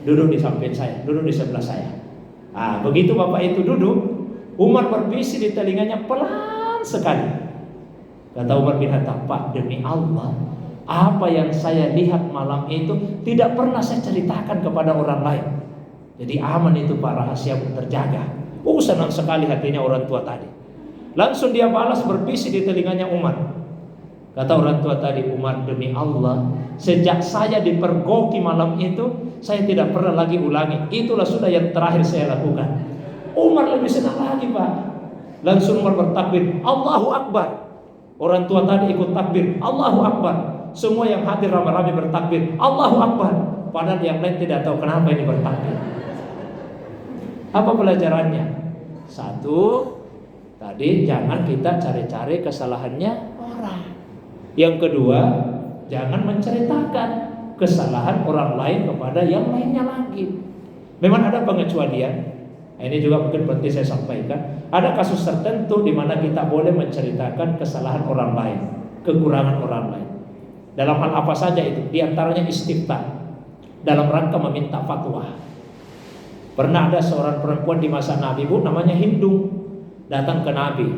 [SPEAKER 1] duduk di samping saya, duduk di sebelah saya. Begitu bapak itu duduk, Umar berbisik di telinganya pelan sekali. Kata Umar bin Khattab, Pak, demi Allah, apa yang saya lihat malam itu tidak pernah saya ceritakan kepada orang lain. Jadi aman itu Pak, rahasia terjaga. Senang sekali hatinya orang tua tadi. Langsung dia balas berbisik di telinganya Umar. Kata orang tua tadi, Umar, demi Allah, sejak saya dipergoki malam itu, saya tidak pernah lagi ulangi. Itulah sudah yang terakhir saya lakukan. Umar lebih senang lagi Pak. Langsung Umar bertakbir, Allahu Akbar. Orang tua tadi ikut takbir, Allahu Akbar. Semua yang hadir ramai-ramai bertakbir, Allahu Akbar. Padahal yang lain tidak tahu kenapa ini bertakbir. Apa pelajarannya? Satu, tadi jangan kita cari-cari kesalahannya orang. Yang kedua, jangan menceritakan kesalahan orang lain kepada yang lainnya lagi. Memang ada pengecualian. Ini juga mungkin penting saya sampaikan. Ada kasus tertentu di mana kita boleh menceritakan kesalahan orang lain, kekurangan orang lain. Dalam hal apa saja itu? Di antaranya istifta, dalam rangka meminta fatwa. Pernah ada seorang perempuan di masa Nabi, Bu, namanya Hindu, datang ke Nabi,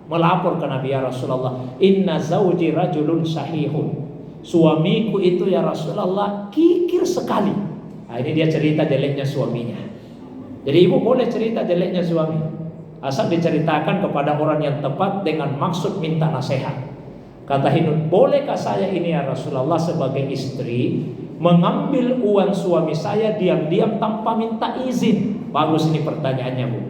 [SPEAKER 1] melapor ke Nabi, ya Rasulullah, inna zawji rajulun sahihun. Suamiku itu ya Rasulullah kikir sekali. Ini dia cerita jeleknya suaminya. Jadi ibu boleh cerita jeleknya suami, asal diceritakan kepada orang yang tepat dengan maksud minta nasihat. Kata Hindu, bolehkah saya ini ya Rasulullah sebagai istri mengambil uang suami saya diam-diam tanpa minta izin? Bagus ini pertanyaannya Bu.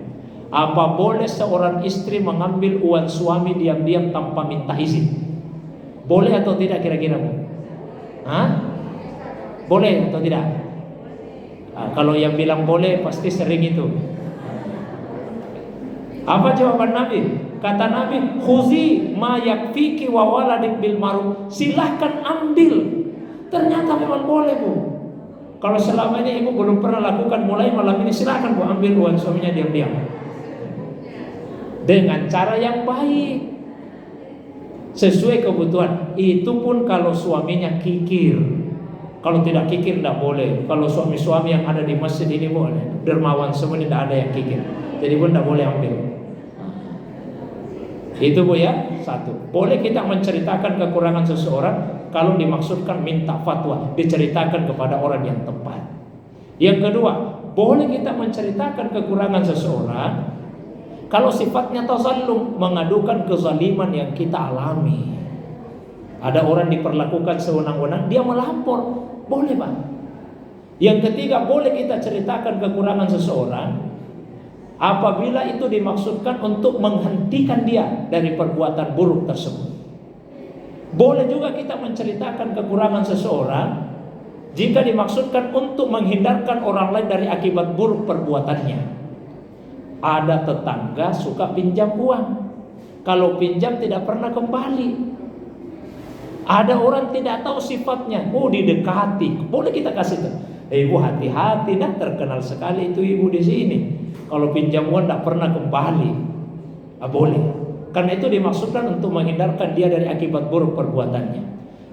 [SPEAKER 1] Apa boleh seorang istri mengambil uang suami diam-diam tanpa minta izin? Boleh atau tidak kira-kira Bu? Boleh atau tidak? Kalau yang bilang boleh pasti sering itu. Apa jawaban Nabi? Kata Nabi, khuzi ma yakfiki wa waladik bil ma'ruf. Silahkan ambil. Ternyata memang boleh Bu. Kalau selama ini ibu belum pernah lakukan, mulai malam ini silahkan Bu ambil uang suaminya diam-diam. Dengan cara yang baik, sesuai kebutuhan. Itu pun kalau suaminya kikir. Kalau tidak kikir tidak boleh. Kalau suami-suami yang ada di masjid ini boleh, dermawan semua, tidak ada yang kikir, jadi pun tidak boleh ambil. Itu Bu ya. Satu, boleh kita menceritakan kekurangan seseorang kalau dimaksudkan minta fatwa, diceritakan kepada orang yang tepat. Yang kedua, boleh kita menceritakan kekurangan seseorang kalau sifatnya tazallum, mengadukan kezaliman yang kita alami. Ada orang diperlakukan sewenang-wenang, dia melapor, boleh Pak. Yang ketiga, boleh kita ceritakan kekurangan seseorang apabila itu dimaksudkan untuk menghentikan dia dari perbuatan buruk tersebut. Boleh juga kita menceritakan kekurangan seseorang jika dimaksudkan untuk menghindarkan orang lain dari akibat buruk perbuatannya. Ada tetangga suka pinjam uang, kalau pinjam tidak pernah kembali. Ada orang tidak tahu sifatnya, didekati, boleh kita kasih tahu, ibu hati-hati, terkenal sekali itu ibu di sini. Kalau pinjam uang tidak pernah kembali, boleh. Karena itu dimaksudkan untuk menghindarkan dia dari akibat buruk perbuatannya.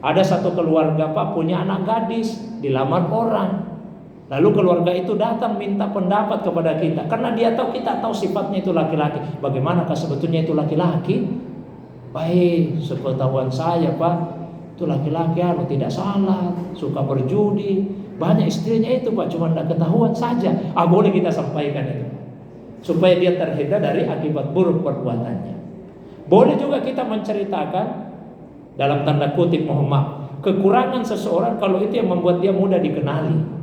[SPEAKER 1] Ada satu keluarga Pak punya anak gadis, dilamar orang. Lalu keluarga itu datang minta pendapat kepada kita, karena dia tahu, kita tahu sifatnya itu laki-laki. Bagaimanakah sebetulnya itu laki-laki? Baik, sepengetahuan saya Pak, itu laki-laki tidak salah, suka berjudi, banyak istrinya itu Pak, cuma tidak ketahuan saja. Boleh kita sampaikan itu, supaya dia terhindar dari akibat buruk perbuatannya. Boleh juga kita menceritakan, dalam tanda kutip mohon maaf, kekurangan seseorang kalau itu yang membuat dia mudah dikenali.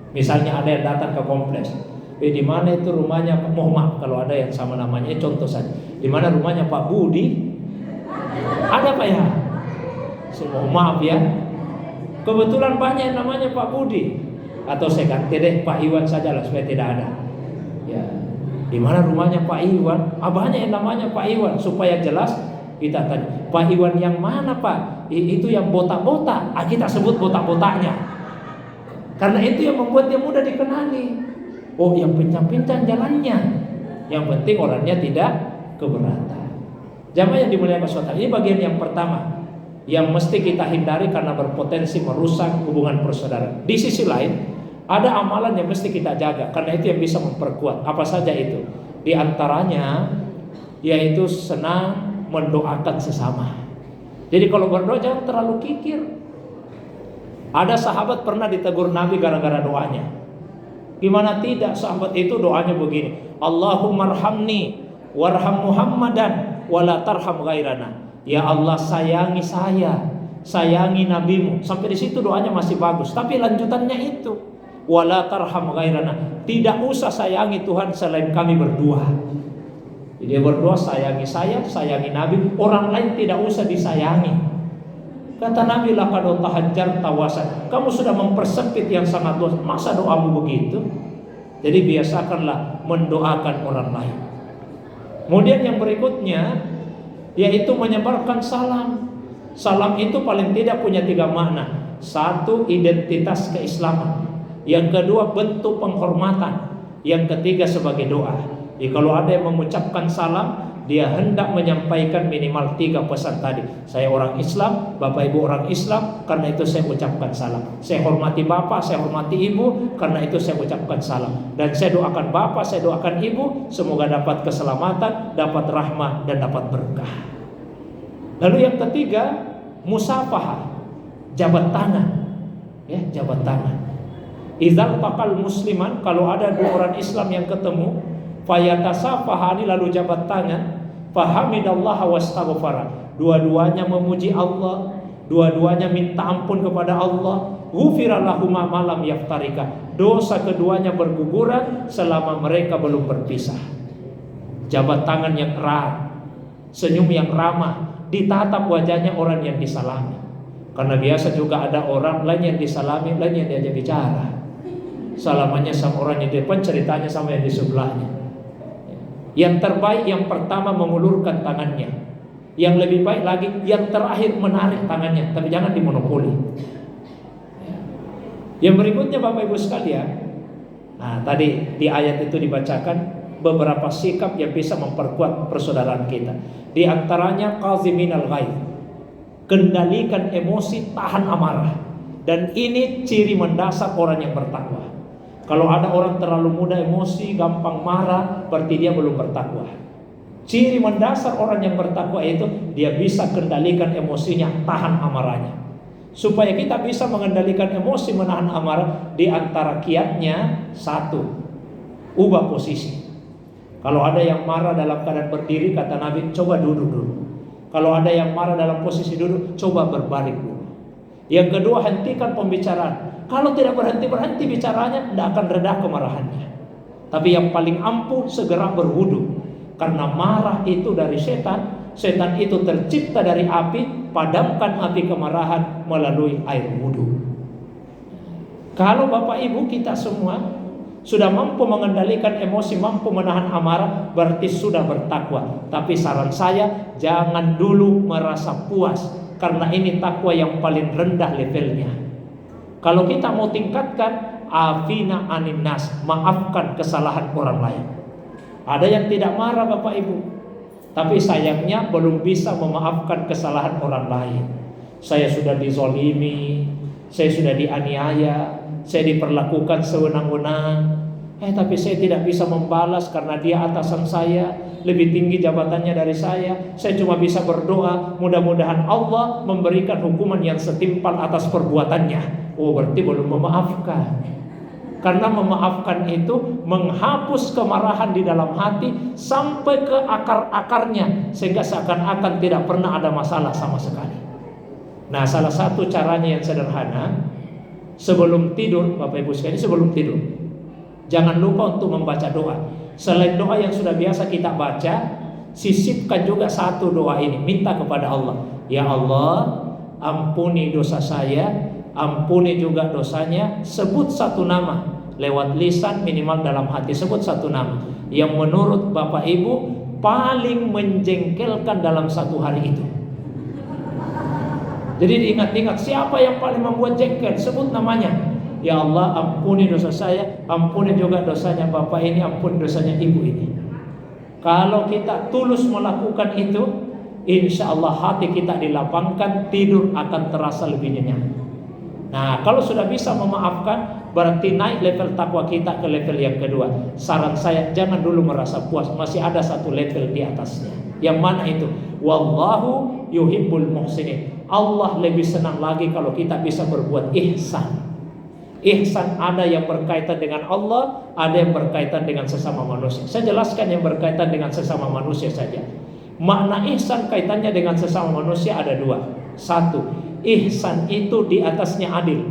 [SPEAKER 1] Misalnya ada yang datang ke kompleks, di mana itu rumahnya Pak, mohon maaf kalau ada yang sama namanya, contoh saja, di mana rumahnya Pak Budi, ada Pak ya? Mohon maaf ya, kebetulan banyak yang namanya Pak Budi, atau saya ganti deh Pak Iwan saja lah supaya tidak ada. Ya, di mana rumahnya Pak Iwan? Banyak yang namanya Pak Iwan, supaya jelas Kita tanya, Pak Iwan yang mana Pak? Itu yang botak-botak. Kita sebut botak-botaknya. Karena itu yang membuat dia mudah dikenali. Oh, yang pincang-pincang jalannya. Yang penting orangnya tidak keberatan. Jamaah yang dimuliakan Allah, ini bagian yang pertama yang mesti kita hindari karena berpotensi merusak hubungan persaudaraan. Di sisi lain, ada amalan yang mesti kita jaga karena itu yang bisa memperkuat. Apa saja itu? Di antaranya yaitu senang mendoakan sesama. Jadi kalau berdoa jangan terlalu kikir. Ada sahabat pernah ditegur Nabi gara-gara doanya. Gimana tidak, sahabat itu doanya begini, Allahumma arhamni warham Muhammadan wala tarham ghairana. Ya Allah, sayangi saya, sayangi nabimu. Sampai di situ doanya masih bagus. Tapi lanjutannya itu, wala tarham ghairana. Tidak usah sayangi Tuhan selain kami berdua. Jadi dia berdoa, sayangi saya, sayangi Nabi. Orang lain tidak usah disayangi. Kata Nabi, laqad tahajjar tawasan. Kamu sudah mempersempit yang sangat luas. Masa doamu begitu? Jadi biasakanlah mendoakan orang lain. Kemudian yang berikutnya yaitu menyebarkan salam. Salam itu paling tidak punya 3 makna. 1, identitas keislaman. Yang kedua, bentuk penghormatan. Yang ketiga, sebagai doa. Jadi kalau ada yang mengucapkan salam, dia hendak menyampaikan minimal 3 pesan tadi. Saya orang Islam, Bapak Ibu orang Islam, karena itu saya ucapkan salam. Saya hormati Bapak, saya hormati Ibu, karena itu saya ucapkan salam. Dan saya doakan Bapak, saya doakan Ibu, semoga dapat keselamatan, dapat rahmah, dan dapat berkah. Lalu yang ketiga, musafahah, jabat tangan. Ya, jabat tangan. Idzal taqal musliman, kalau ada 2 orang Islam yang ketemu, fayatasafahani, lalu jabat tangan, fahamidallah wastaghfara. Dua-duanya memuji Allah, dua-duanya minta ampun kepada Allah. Ghufira lahum ma lam yaftarika. Dosa keduanya berguguran selama mereka belum berpisah. Jabat tangan yang erat, senyum yang ramah, ditatap wajahnya orang yang disalami. Karena biasa juga ada orang lain yang disalami, lain yang diajak bicara. Salamannya sama orang yang di depan, ceritanya sama yang di sebelahnya. Yang terbaik yang pertama mengulurkan tangannya. Yang lebih baik lagi yang terakhir menarik tangannya, tapi jangan dimonopoli. Yang berikutnya Bapak Ibu sekalian, nah tadi di ayat itu dibacakan beberapa sikap yang bisa memperkuat persaudaraan kita. Di antaranya qaziminal ghaidh, kendalikan emosi, tahan amarah. Dan ini ciri mendasar orang yang bertakwa. Kalau ada orang terlalu mudah emosi, gampang marah, berarti dia belum bertakwa. Ciri mendasar orang yang bertakwa itu dia bisa kendalikan emosinya, tahan amarahnya. Supaya kita bisa mengendalikan emosi, menahan amarah, di antara kiatnya 1, ubah posisi. Kalau ada yang marah dalam keadaan berdiri, kata Nabi, coba duduk dulu. Kalau ada yang marah dalam posisi duduk, coba berbalik dulu. Yang kedua, hentikan pembicaraan. Kalau tidak berhenti bicaranya, tidak akan reda kemarahannya. Tapi yang paling ampuh, segera berwudu. Karena marah itu dari setan. Setan itu tercipta dari api. Padamkan api kemarahan melalui air wudu. Kalau Bapak Ibu kita semua sudah mampu mengendalikan emosi, mampu menahan amarah, berarti sudah bertakwa. Tapi saran saya, jangan dulu merasa puas, karena ini takwa yang paling rendah levelnya. Kalau kita mau tingkatkan, afina anin nas, maafkan kesalahan orang lain. Ada yang tidak marah Bapak Ibu, tapi sayangnya belum bisa memaafkan kesalahan orang lain. Saya sudah dizolimi, saya sudah dianiaya, saya diperlakukan sewenang-wenang, tapi saya tidak bisa membalas karena dia atasan saya, lebih tinggi jabatannya dari saya. Saya cuma bisa berdoa, mudah-mudahan Allah memberikan hukuman yang setimpal atas perbuatannya. Oh, berarti belum memaafkan. Karena memaafkan itu menghapus kemarahan di dalam hati sampai ke akar-akarnya, sehingga seakan-akan tidak pernah ada masalah sama sekali. Nah, salah satu caranya yang sederhana, sebelum tidur, Bapak Ibu sekalian, sebelum tidur, jangan lupa untuk membaca doa. Selain doa yang sudah biasa kita baca, sisipkan juga satu doa ini, minta kepada Allah. Ya Allah, ampuni dosa saya, ampuni juga dosanya. Sebut satu nama lewat lisan, minimal dalam hati sebut satu nama yang menurut Bapak Ibu paling menjengkelkan dalam satu hari itu. Jadi diingat-ingat siapa yang paling membuat jengkel, sebut namanya. Ya Allah, ampuni dosa saya, ampuni juga dosanya bapak ini, ampuni dosanya ibu ini. Kalau kita tulus melakukan itu, insya Allah hati kita dilapangkan, tidur akan terasa lebih nyenyak. Nah, kalau sudah bisa memaafkan, berarti naik level takwa kita ke level yang kedua. Saran saya, jangan dulu merasa puas, masih ada satu level di atasnya. Yang mana itu? Wallahu yuhibbul muhsinin. Allah lebih senang lagi kalau kita bisa berbuat ihsan. Ihsan ada yang berkaitan dengan Allah, ada yang berkaitan dengan sesama manusia. Saya jelaskan yang berkaitan dengan sesama manusia saja. Makna ihsan kaitannya dengan sesama manusia ada dua. Satu, ihsan itu di atasnya adil.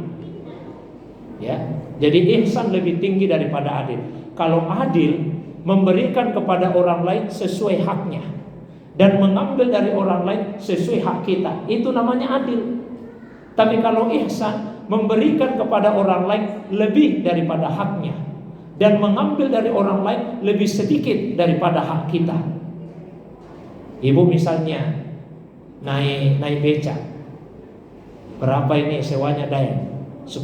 [SPEAKER 1] Ya, jadi ihsan lebih tinggi daripada adil. Kalau adil, memberikan kepada orang lain sesuai haknya dan mengambil dari orang lain sesuai hak kita, itu namanya adil. Tapi kalau ihsan, memberikan kepada orang lain lebih daripada haknya dan mengambil dari orang lain lebih sedikit daripada hak kita. Ibu misalnya naik beca, berapa ini sewanya Dayan? 10.000.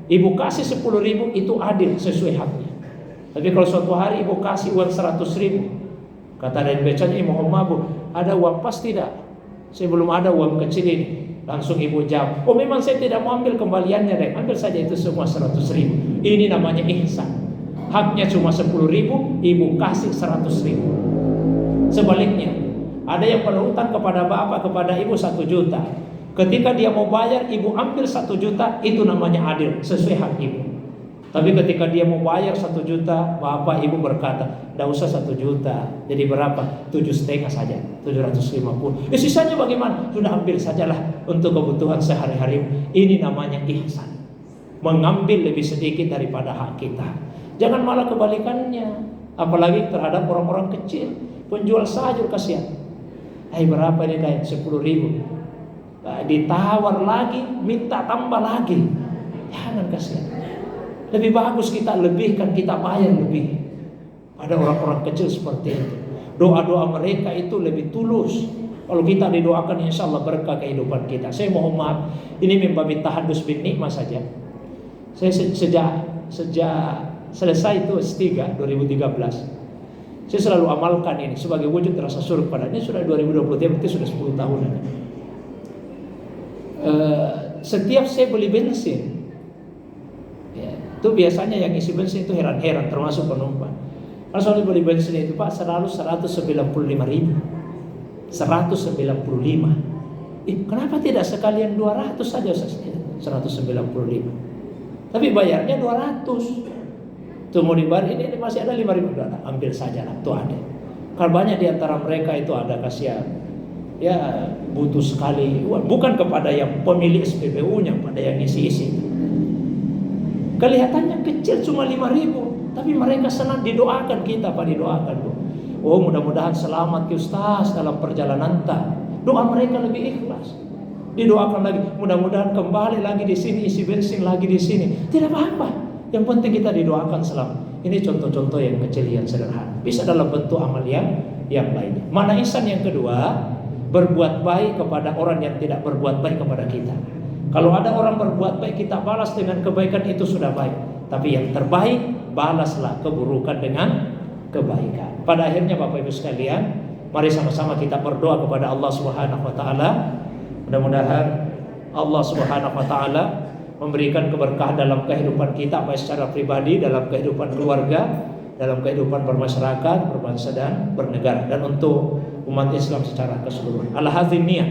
[SPEAKER 1] Ibu kasih 10.000, itu adil sesuai haknya. Tapi kalau suatu hari ibu kasih uang 100.000, kata dari becanya, mohon maaf Bu, ada uang pas tidak? Saya belum ada uang kecil ini. Langsung ibu jawab, oh memang saya tidak mau ambil kembaliannya deh, ambil saja itu semua 100.000. Ini namanya ihsan. Haknya cuma 10.000, ibu kasih 100.000. Sebaliknya, ada yang berhutang kepada bapak, kepada ibu 1 juta. Ketika dia mau bayar, ibu ambil 1 juta, itu namanya adil, sesuai hak ibu. Tapi ketika dia mau bayar 1 juta, bapak ibu berkata, tidak usah 1 juta, jadi berapa? 7,5 saja, 750. Sisanya bagaimana? Sudah ambil sajalah untuk kebutuhan sehari-hari. Ini namanya ihsan, mengambil lebih sedikit daripada hak kita. Jangan malah kebalikannya, apalagi terhadap orang-orang kecil, penjual sayur kasihan. Berapa ini Dayan? 10.000. Ditawar lagi, minta tambah lagi. Jangan kasihan. Lebih bagus kita lebihkan, kita bayar lebih. Ada orang-orang kecil seperti itu. Doa-doa mereka itu lebih tulus. Kalau kita didoakan, insya Allah berkah kehidupan kita. Saya mohon maaf, ini membabi tahadus bin nikmah saja. Saya sejak selesai itu S3 2013. Saya selalu amalkan ini sebagai wujud rasa syukur pada ini. Sudah 2023, berarti sudah 10 tahunan. Setiap saya beli bensin, itu biasanya yang isi bensin itu heran-heran, termasuk penumpang. Kalau soal beli bensin itu Pak, selalu 195.000, 195. Kenapa tidak sekalian 200 saja? 195. Tapi bayarnya 200. Itu mau dibayar, ini masih ada 5.000, ambil saja lah, itu ada. Kalau banyak di antara mereka itu ada kasihan, ya butuh sekali, bukan kepada yang pemilik SPBU-nya, pada yang isi-isi. Kelihatannya kecil, cuma 5.000, tapi mereka senang didoakan kita, Pak, didoakan Bu. Oh mudah-mudahan selamat ke Ustaz dalam perjalanan tak. Doa mereka lebih ikhlas. Didoakan lagi, mudah-mudahan kembali lagi di sini, isi bensin lagi di sini. Tidak apa-apa, yang penting kita didoakan selamat. Ini contoh-contoh yang kecil, yang sederhana. Bisa dalam bentuk amal yang lainnya. Mana ihsan yang kedua? Berbuat baik kepada orang yang tidak berbuat baik kepada kita. Kalau ada orang berbuat baik, kita balas dengan kebaikan, itu sudah baik. Tapi yang terbaik, balaslah keburukan dengan kebaikan. Pada akhirnya Bapak Ibu sekalian, mari sama-sama kita berdoa kepada Allah Subhanahu wa taala. Mudah-mudahan Allah Subhanahu wa taala memberikan keberkahan dalam kehidupan kita, baik secara pribadi, dalam kehidupan keluarga, dalam kehidupan bermasyarakat, berbangsa dan bernegara, dan untuk umat Islam secara keseluruhan. Al-hazim niyah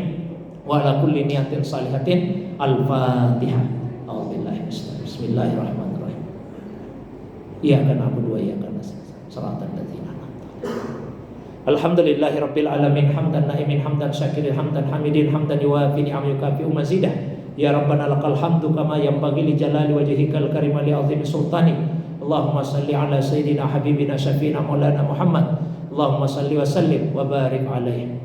[SPEAKER 1] wa ala kulli niyatin salihatin. Al-Fatihah. A'udzubillahi Bismillahirrahmanirrahim. Iyyaka na'budu wa iyyaka nasta'in. Shiratal ladzina an'amta 'alaihim. Alhamdulillahirabbil alamin, hamdan na'imin, hamdan syakirin, hamdan hamidin, hamdan yuwafi ni'amahu yukafi'u mazidah. Ya Rabbana lakal hamdu kama yanbaghi li jalali wajhikal karim li 'azimi sultanik. Allahumma salli ala sayyidina habibina syafi'ina maulana Muhammad. Allahumma salli wa sallim wa barik alaihi.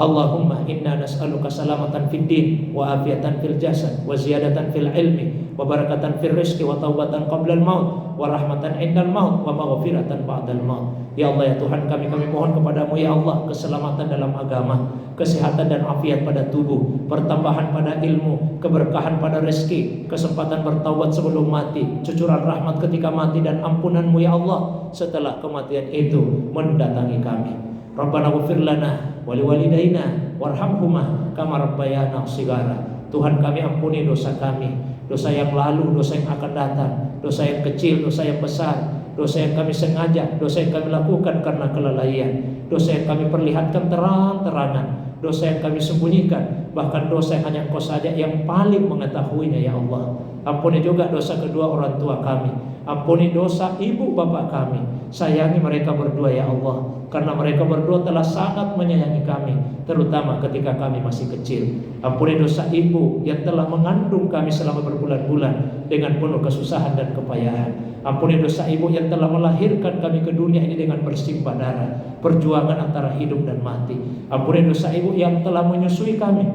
[SPEAKER 1] Allahumma inna nas'aluka salamatan fid din wa afiatan fil jasad wa ziyadatan fil ilmi wa barakatan fir rizqi wa taubatan qabla al-maut wa rahmatan indal maut wa maghfiratan ba'dal maut. Ya Allah ya Tuhan kami mohon kepadamu ya Allah keselamatan dalam agama, kesehatan dan afiat pada tubuh, pertambahan pada ilmu, keberkahan pada rezeki, kesempatan bertaubat sebelum mati, cucuran rahmat ketika mati, dan ampunanmu ya Allah setelah kematian itu mendatangi kami. Rabbana ighfir lana wa liwalidayna warhamhuma kama rabbayana shighara. Tuhan kami ampuni dosa kami, dosa yang lalu, dosa yang akan datang, dosa yang kecil, dosa yang besar, dosa yang kami sengaja, dosa yang kami lakukan karena kelalaian, dosa yang kami perlihatkan terang-terangan, dosa yang kami sembunyikan, bahkan dosa yang hanya Engkau saja yang paling mengetahuinya ya Allah. Ampuni juga dosa kedua orang tua kami, ampuni dosa ibu bapak kami, sayangi mereka berdua ya Allah, karena mereka berdua telah sangat menyayangi kami, terutama ketika kami masih kecil. Ampuni dosa ibu yang telah mengandung kami selama berbulan-bulan dengan penuh kesusahan dan kepayahan. Ampuni dosa ibu yang telah melahirkan kami ke dunia ini dengan bersimpah darah, perjuangan antara hidup dan mati. Ampuni dosa ibu yang telah menyusui kami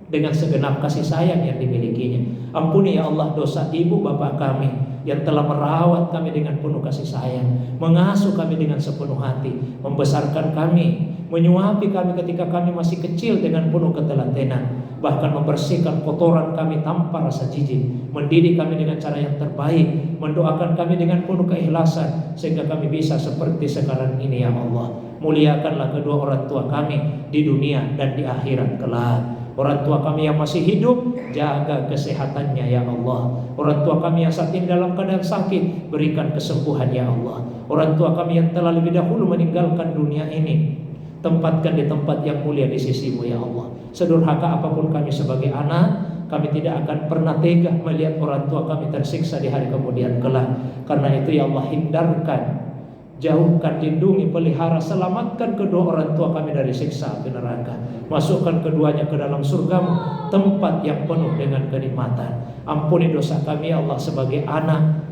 [SPEAKER 1] dengan segenap kasih sayang yang dimilikinya. Ampuni ya Allah dosa ibu bapak kami yang telah merawat kami dengan penuh kasih sayang, mengasuh kami dengan sepenuh hati, membesarkan kami, menyuapi kami ketika kami masih kecil dengan penuh ketelatenan, bahkan membersihkan kotoran kami tanpa rasa jijik, mendidik kami dengan cara yang terbaik, mendoakan kami dengan penuh keikhlasan sehingga kami bisa seperti sekarang ini ya Allah. Muliakanlah kedua orang tua kami di dunia dan di akhirat kelak. Orang tua kami yang masih hidup, jaga kesehatannya ya Allah. Orang tua kami yang saat ini dalam keadaan sakit, berikan kesembuhan ya Allah. Orang tua kami yang telah lebih dahulu meninggalkan dunia ini, tempatkan di tempat yang mulia di sisimu ya Allah. Sedurhaka apapun kami sebagai anak, kami tidak akan pernah tega melihat orang tua kami tersiksa di hari kemudian kelak. Karena itu ya Allah, hindarkan, jauhkan, lindungi, pelihara, selamatkan kedua orang tua kami dari siksa api neraka. Masukkan keduanya ke dalam surgamu, tempat yang penuh dengan kenikmatan. Ampuni dosa kami ya Allah sebagai anak.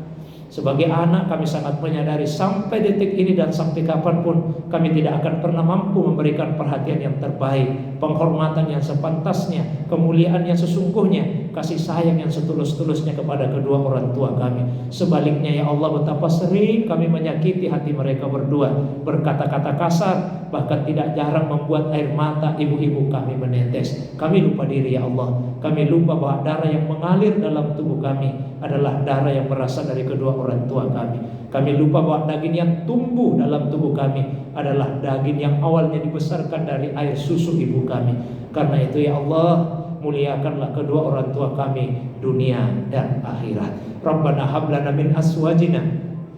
[SPEAKER 1] Sebagai anak kami sangat menyadari sampai detik ini dan sampai kapanpun kami tidak akan pernah mampu memberikan perhatian yang terbaik, penghormatan yang sepantasnya, kemuliaan yang sesungguhnya, kasih sayang yang setulus-tulusnya kepada kedua orang tua kami. Sebaliknya ya Allah, betapa sering kami menyakiti hati mereka berdua, berkata-kata kasar, bahkan tidak jarang membuat air mata ibu-ibu kami menetes. Kami lupa diri ya Allah. Kami lupa bahwa darah yang mengalir dalam tubuh kami adalah darah yang berasal dari kedua orang tua kami. Kami lupa bahwa daging yang tumbuh dalam tubuh kami adalah daging yang awalnya dibesarkan dari air susu ibu kami. Karena itu ya Allah, muliakanlah kedua orang tua kami dunia dan akhirat. Rabbana hab lana min azwajina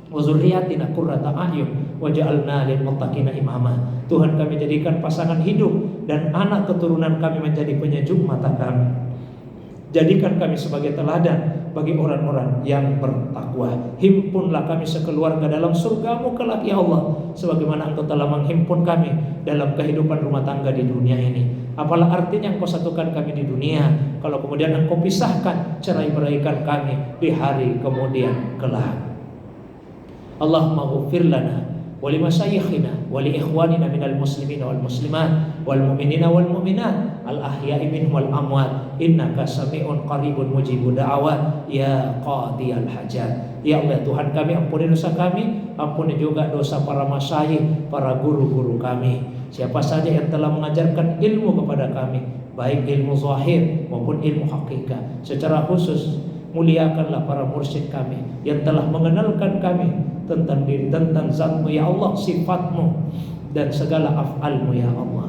[SPEAKER 1] wa dzurriyyatina qurrata a'yun waj'alna lil muttaqina imama. Tuhan, kami jadikan pasangan hidup dan anak keturunan kami menjadi penyejuk mata kami. Jadikan kami sebagai teladan bagi orang-orang yang bertakwa. Himpunlah kami sekeluarga dalam surgamu kelak ya Allah, sebagaimana Engkau telah menghimpun kami dalam kehidupan rumah tangga di dunia ini. Apalah artinya Engkau satukan kami di dunia kalau kemudian Engkau pisahkan, cerai-beraikan kami di hari kemudian kelak. Allahumma ghfir lana wa li masyayikhina wa li ikhwanina minal muslimina wal muslimat wal mu'minina wal mu'minat al ahya'i minhum wal amwat innaka sami'un qaribun mujibud da'awat ya qadiyal hajat. Ya Allah Tuhan kami, ampuni dosa kami, ampuni juga dosa para masyayikh, para guru-guru kami, siapa saja yang telah mengajarkan ilmu kepada kami, baik ilmu zahir maupun ilmu hakikat. Secara khusus muliakanlah para mursyid kami yang telah mengenalkan kami tentang diri, tentang zatmu ya Allah, sifatmu dan segala af'almu ya Allah.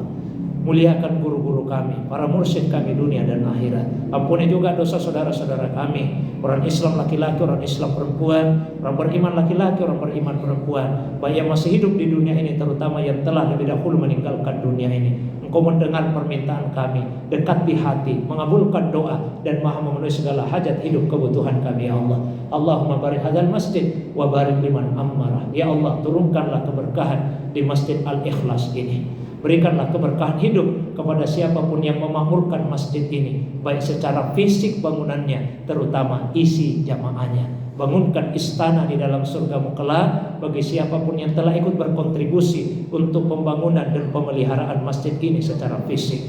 [SPEAKER 1] Muliakan guru-guru kami, para mursyid kami dunia dan akhirat. Ampuni juga dosa saudara-saudara kami, orang Islam laki-laki, orang Islam perempuan, orang beriman laki-laki, orang beriman perempuan, baik yang masih hidup di dunia ini terutama yang telah lebih dahulu meninggalkan dunia ini. Engkau mendengar permintaan kami, dekat di hati, mengabulkan doa dan maha memenuhi segala hajat hidup kebutuhan kami ya Allah. Allahumma barik hadzal masjid wa barik liman ammarah. Ya Allah, turunkanlah keberkahan di Masjid Al-Ikhlas ini. Berikanlah keberkahan hidup kepada siapapun yang memakmurkan masjid ini, baik secara fisik bangunannya, terutama isi jamaahnya. Bangunkan istana di dalam surgamu kelak bagi siapapun yang telah ikut berkontribusi untuk pembangunan dan pemeliharaan masjid ini secara fisik.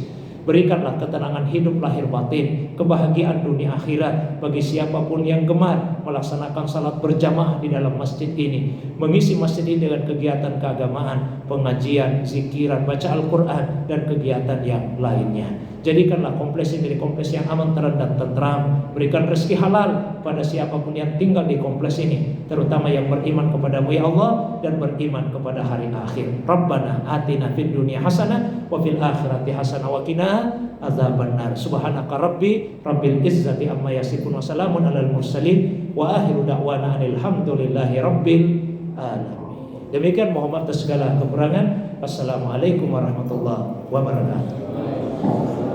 [SPEAKER 1] Berikanlah ketenangan hidup lahir batin, kebahagiaan dunia akhirat bagi siapapun yang gemar melaksanakan salat berjamaah di dalam masjid ini, mengisi masjid ini dengan kegiatan keagamaan, pengajian, zikiran, baca Al-Quran, dan kegiatan yang lainnya. Jadikanlah kompleks ini kompleks yang aman, terang, dan tentram. Berikan rezeki halal pada siapapun yang tinggal di kompleks ini, terutama yang beriman kepadamu ya Allah dan beriman kepada hari akhir. Rabbana atina fid dunya hasanah wa fil akhirati hasanah wa qina adzabannar. Subhanaka rabbil izzati amma yasifun wa salamun alal mursalin wa akhiru da'wana alhamdulillahi rabbil alamin. Demikian, mohon maaf atas segala kekurangan. Wassalamualaikum warahmatullahi wabarakatuh.